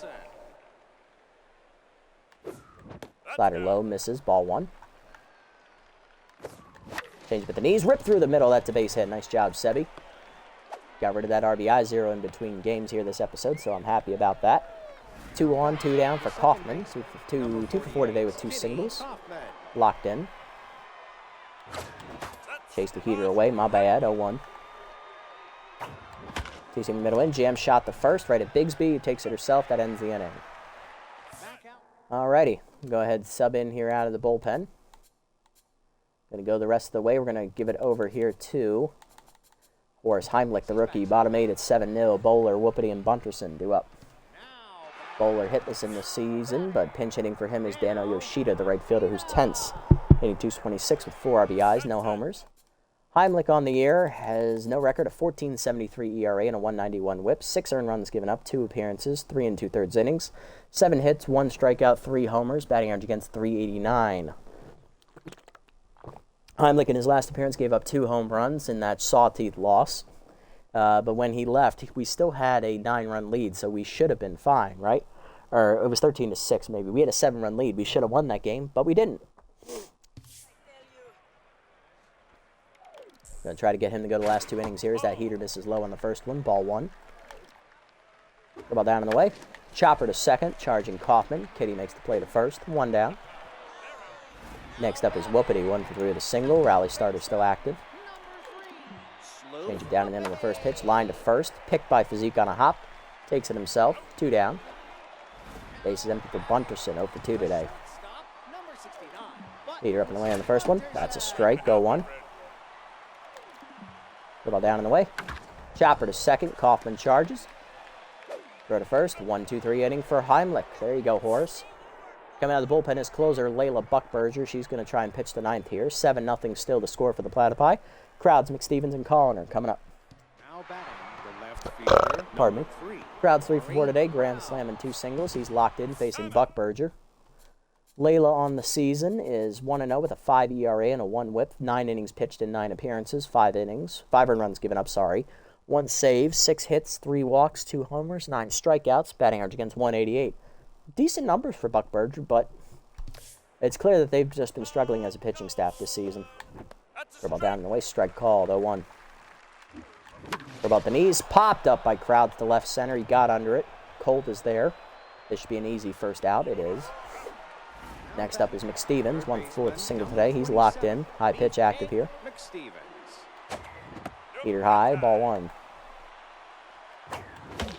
Slider low, misses, ball 1. Change with the knees, rip through the middle, that's a base hit. Nice job, Sebi. Got rid of that RBI, 0 in between games here this episode, so I'm happy about that. 2 on, 2 down for Kaufman. 2 for 4 today with 2 singles. Locked in. Chase the heater away, my bad, 0-1. Two-seam middle in, jam shot the first, right at Bigsby, who takes it herself, that ends the inning. Alrighty, go ahead, sub in here out of the bullpen. Gonna go the rest of the way, we're gonna give it over here to Horace Heimlich, the rookie, bottom 8 at 7-0, Bowler, Whoopity, and Bunterson due up. Bowler hitless in the season, but pinch hitting for him is Dano Yoshida, the right fielder, who's tense, hitting .226 with 4 RBIs, no homers. Heimlich on the year has no record, a 14.73 ERA and a 191 whip, 6 earned runs given up, 2 appearances, 3 2/3 innings, 7 hits, 1 strikeout, 3 homers, batting average against .389. Heimlich in his last appearance gave up 2 home runs in that sawteeth loss. But when he left, we still had a 9-run lead, so we should have been fine, right? Or it was 13-6 maybe. We had a 7-run lead. We should have won that game, but we didn't. Going to try to get him to go the last 2 innings here as that heater misses low on the first one. Ball 1. The ball down in the way. Chopper to second, charging Kaufman. Kitty makes the play to first. 1 down. Next up is Whoopity, 1 for 3 with a single. Rally starter still active. Change it down and in on the first pitch. Line to first. Picked by Physique on a hop. Takes it himself. 2 down. Base is empty for Bunterson. 0 for 2 today. Heater up and away on the first one. That's a strike. Go 1. The ball down in the way. Chopper to second. Kaufman charges. Throw to first. 1-2-3 inning for Heimlich. There you go, Horace. Coming out of the bullpen is closer Layla Buckberger. She's going to try and pitch the 9th here. 7-0 still to score for the Platypi. Crowds McStevens and Colliner coming up. Now batting, the left fielder, Pardon me. 3. Crowds 3 for 4 today. Grand slam and 2 singles. He's locked in facing Buckberger. Layla on the season is 1-0 with a 5 ERA and a 1 whip. 9 innings pitched in 9 appearances. 5 earned runs given up, 1 save, 6 hits, 3 walks, 2 homers, 9 strikeouts. Batting average against .188. Decent numbers for Buckberger, but it's clear that they've just been struggling as a pitching staff this season. Ball down in the way, strike called, 0-1. About the knees, popped up by Crowd to left center. He got under it. Colt is there. This should be an easy first out. It is. Next up is McStevens, 1 for 4 with a single today. He's locked in. High pitch active here. Heater high, ball 1.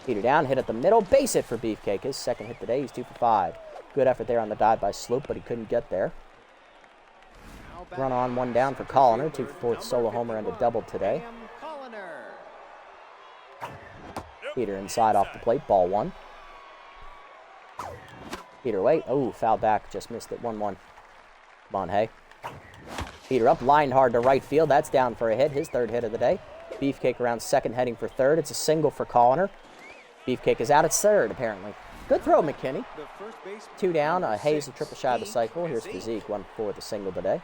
Heater down, hit at the middle. Base hit for Beefcake. His second hit today. He's 2 for 5. Good effort there on the dive by Sloop, but he couldn't get there. Run on, 1 down for Colliner. 2 for 4 with solo homer and a double today. Heater inside off the plate, ball 1. Heater away. Oh, foul back. Just missed it. 1-1. Come on, hey. Heater up. Lined hard to right field. That's down for a hit. His 3rd hit of the day. Beefcake around second, heading for 3rd. It's a single for Colliner. Beefcake is out at 3rd, apparently. Good throw, McKinney. 2 down. Hayes a triple shy of the cycle. Here's Physique. 1 for 4 with a single today.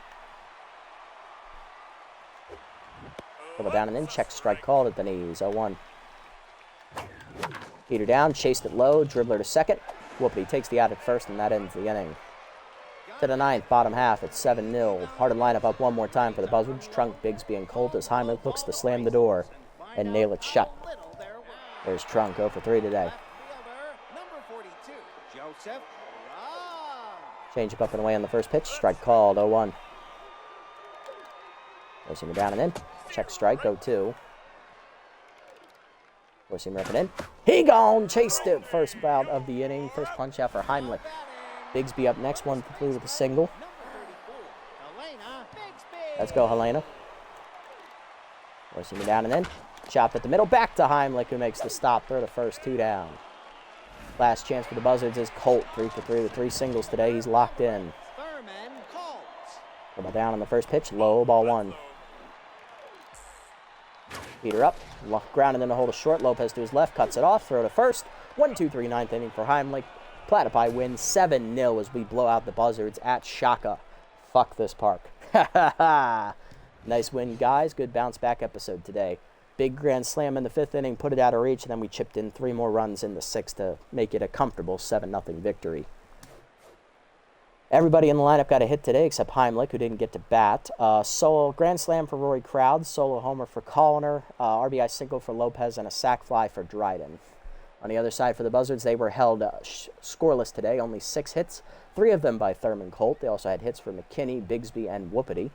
Double down and in. Check strike called at the knees. 0-1. Heater down. Chased it low. Dribbler to second. Whoopity takes the out at first, and that ends the inning. To the 9th, bottom half, it's 7-0. Harden lineup up 1 more time for the Buzzards. Trunk, Bigsby, and Colt as Heimlich looks to slam the door and nail it shut. There's Trunk, 0 for 3 today. Change up and away on the first pitch. Strike called, 0-1. Forcing down and in. Check strike, 0-2. Forcing up and in. He gone! Chased it. First out of the inning. First punch out for Heimlich. Bigsby up next, 1 for 3 with a single. Let's go, Helena. Forcing down and in. Chop at the middle. Back to Heimlich, who makes the stop. Throw to first, 2 down. Last chance for the Buzzards is Colt. 3 for 3 with 3 singles today. He's locked in. Ball down on the first pitch. Low, ball 1. Heater up. Grounded in the hole to short. Lopez to his left. Cuts it off. Throw to first. 1-2-3 9th inning for Heimlich. Platypi wins 7-0 as we blow out the Buzzards at Shaka. Fuck this park. Nice win, guys. Good bounce back episode today. Big grand slam in the 5th inning, put it out of reach, and then we chipped in 3 more runs in the 6th to make it a comfortable 7-0 victory. Everybody in the lineup got a hit today except Heimlich, who didn't get to bat. Solo grand slam for Rory Crowd, solo homer for Colliner, RBI single for Lopez, and a sac fly for Dryden. On the other side for the Buzzards, they were held scoreless today, only 6 hits, 3 of them by Thurman Colt. They also had hits for McKinney, Bigsby, and Whoopity.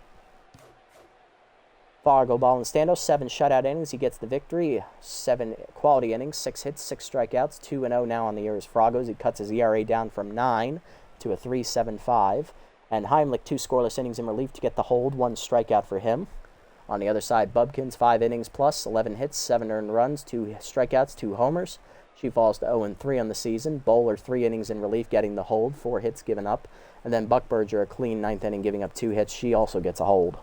Fargo ball in standoff, 7 shutout innings. He gets the victory. 7 quality innings, 6 hits, 6 strikeouts. 2-0 now on the year as Fragos. He cuts his ERA down from 9 to a 3.75. And Heimlich, 2 scoreless innings in relief to get the hold. 1 strikeout for him. On the other side, Bubkins, 5 innings plus, 11 hits, 7 earned runs, 2 strikeouts, 2 homers. She falls to 0-3 on the season. Bowler, 3 innings in relief, getting the hold, 4 hits given up. And then Buckberger, a clean 9th inning, giving up 2 hits. She also gets a hold.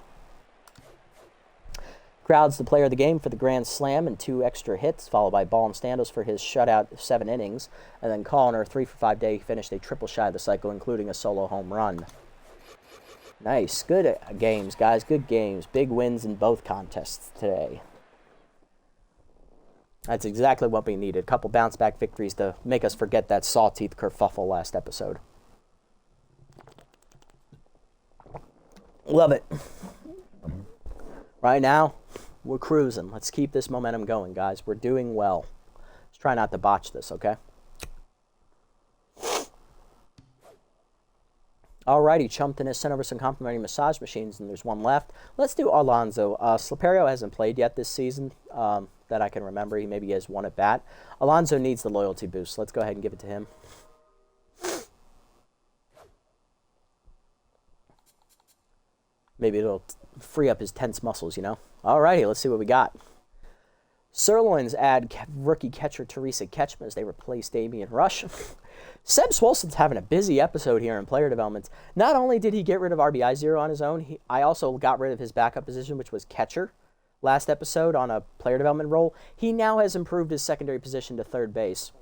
Crowd's the player of the game for the grand slam and 2 extra hits, followed by Ball and Standles for his shutout of 7 innings, and then Callner, 3 for 5 day, finished a triple shy of the cycle, including a solo home run. Nice. Good games, guys. Good games. Big wins in both contests today. That's exactly what we needed. A couple bounce-back victories to make us forget that saw-teeth kerfuffle last episode. Love it. Right now, we're cruising. Let's keep this momentum going, guys. We're doing well. Let's try not to botch this, okay? Alrighty, Chumpton has sent over some complimentary massage machines, and there's one left. Let's do Alonso. Sliperio hasn't played yet this season that I can remember. He maybe has one at bat. Alonso needs the loyalty boost. Let's go ahead and give it to him. Maybe it'll free up his tense muscles, you know? Alrighty, let's see what we got. Sirloins add rookie catcher Teresa Ketchum as they replace Damian Rush. Seb Swolson's having a busy episode here in player development. Not only did he get rid of RBI 0 on his own, I also got rid of his backup position, which was catcher, last episode on a player development role. He now has improved his secondary position to third base.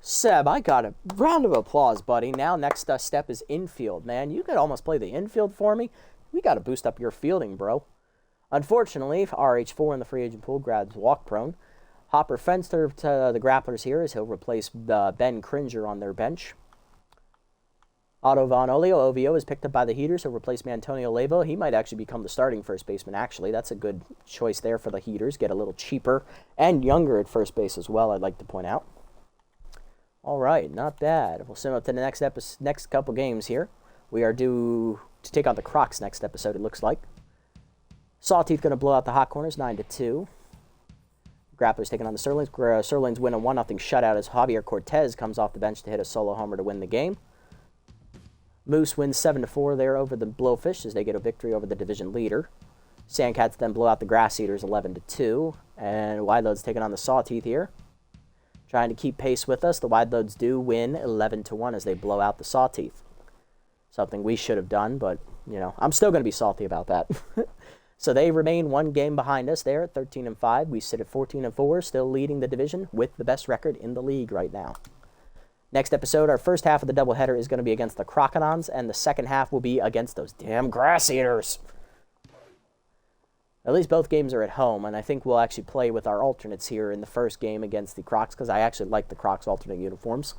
Seb, I got a round of applause, buddy. Now next step is infield, man. You could almost play the infield for me. We got to boost up your fielding, bro. Unfortunately, RH4 in the free agent pool grabs walk prone. Hopper Fenster to the Grapplers here as he'll replace Ben Cringer on their bench. Otto Von Ovio is picked up by the Heaters. He'll replace Antonio Levo. He might actually become the starting first baseman, actually. That's a good choice there for the Heaters. Get a little cheaper and younger at first base as well, I'd like to point out. All right, not bad. We'll send up to the next couple games here. We are due to take on the Crocs next episode, it looks like. Sawteeth going to blow out the hot corners, 9-2. Grapplers taking on the Sirloins. Sirloins win a 1-0 shutout as Javier Cortez comes off the bench to hit a solo homer to win the game. Moose wins 7-4 there over the Blowfish as they get a victory over the division leader. Sandcats then blow out the Grass Eaters 11-2. And Wideload's taking on the Sawteeth here. Trying to keep pace with us. The Wideloads do win 11-1 as they blow out the Sawteeth. Something we should have done, but, you know, I'm still going to be salty about that. So they remain 1 game behind us there at 13-5. We sit at 14-4, still leading the division with the best record in the league right now. Next episode, our first half of the doubleheader is going to be against the Crocodons, and the second half will be against those damn Grass Eaters. At least both games are at home, and I think we'll actually play with our alternates here in the first game against the Crocs, because I actually like the Crocs alternate uniforms.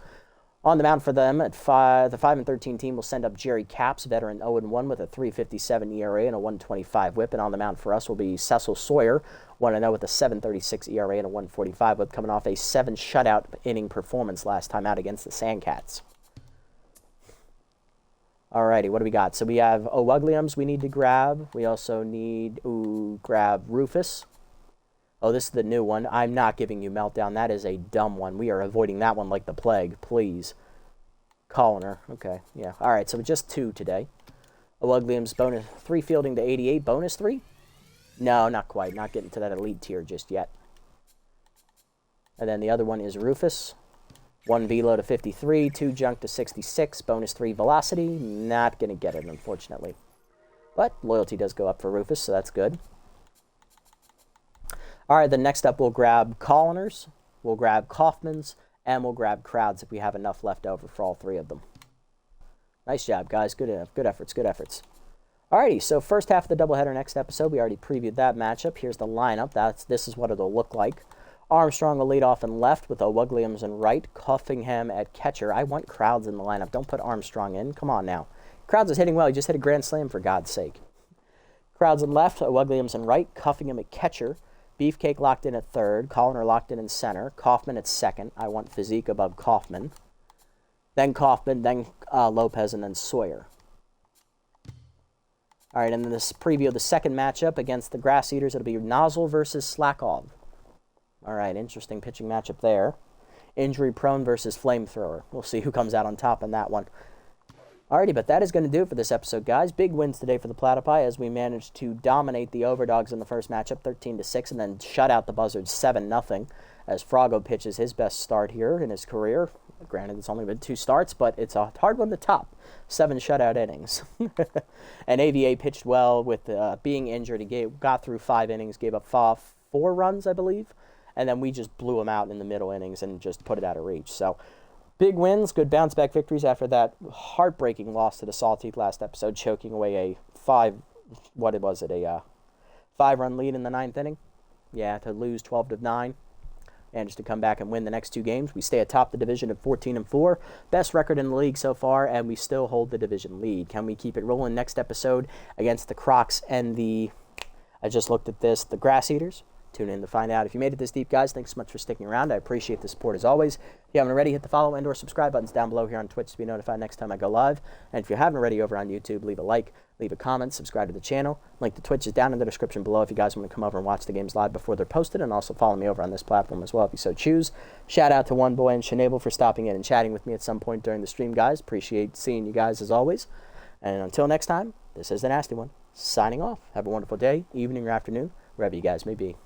On the mound for them, at the 5-13 team will send up Jerry Capps, veteran 0-1 with a 3.57 ERA and a 1.25 WHIP. And on the mound for us will be Cecil Sawyer, 1-0 with a 7.36 ERA and a 1.45 WHIP, coming off a 7 shutout inning performance last time out against the Sandcats. Alrighty, what do we got? So we have O'Wugliums we need to grab. We also need to grab Rufus. Oh, this is the new one. I'm not giving you Meltdown. That is a dumb one. We are avoiding that one like the plague. Please. Coloner. Okay, yeah. All right, so just 2 today. O'Wuglium's bonus 3 fielding to 88. Bonus 3? No, not quite. Not getting to that elite tier just yet. And then the other one is Rufus. 1 velo to 53. 2 junk to 66. Bonus 3 velocity. Not going to get it, unfortunately. But loyalty does go up for Rufus, so that's good. All right, then next up we'll grab Colliners, we'll grab Kaufmans, and we'll grab Crowds if we have enough left over for all 3 of them. Nice job, guys. Good efforts, good efforts. Alrighty, so first half of the doubleheader next episode. We already previewed that matchup. Here's the lineup. This is what it'll look like. Armstrong will lead off and left with O'Wugliums in right, Cuffingham at catcher. I want Crowds in the lineup. Don't put Armstrong in. Come on now. Crowds is hitting well. He just hit a grand slam, for God's sake. Crowds in left, O'Wugliums in right, Cuffingham at catcher. Beefcake locked in at third. Coloner locked in center. Kaufman at second. I want Physique above Kaufman. Then Kaufman, then Lopez, and then Sawyer. All right, and then this preview of the second matchup against the Grass Eaters. It'll be Nozzle versus Slackov. All right, interesting pitching matchup there. Injury prone versus flamethrower. We'll see who comes out on top in that one. Alrighty, but that is going to do it for this episode, guys. Big wins today for the Platypi as we managed to dominate the Overdogs in the first matchup, 13-6, and then shut out the Buzzards 7-0. As Froggo pitches his best start here in his career. Granted, it's only been 2 starts, but it's a hard one to top. 7 shutout innings. And AVA pitched well with being injured. He got through 5 innings, gave up 4 runs, I believe, and then we just blew him out in the middle innings and just put it out of reach. So. Big wins, good bounce-back victories after that heartbreaking loss to the Saltteeth last episode, choking away a 5-run lead in the 9th inning. Yeah, to lose 12-9. Managed to come back and win the next 2 games. We stay atop the division at 14-4. Best record in the league so far, and we still hold the division lead. Can we keep it rolling next episode against the Crocs and the Grass Eaters? Tune in to find out. If you made it this deep, guys, thanks so much for sticking around. I appreciate the support as always. If you haven't already, hit the follow and or subscribe buttons down below here on Twitch to be notified next time I go live. And if you haven't already over on YouTube, leave a like, leave a comment, subscribe to the channel. Link to Twitch is down in the description below if you guys want to come over and watch the games live before they're posted, and also follow me over on this platform as well if you so choose. Shout out to One Boy and Shenable for stopping in and chatting with me at some point during the stream, guys. Appreciate seeing you guys as always. And until next time, this is the Nasty One, signing off. Have a wonderful day, evening, or afternoon, wherever you guys may be.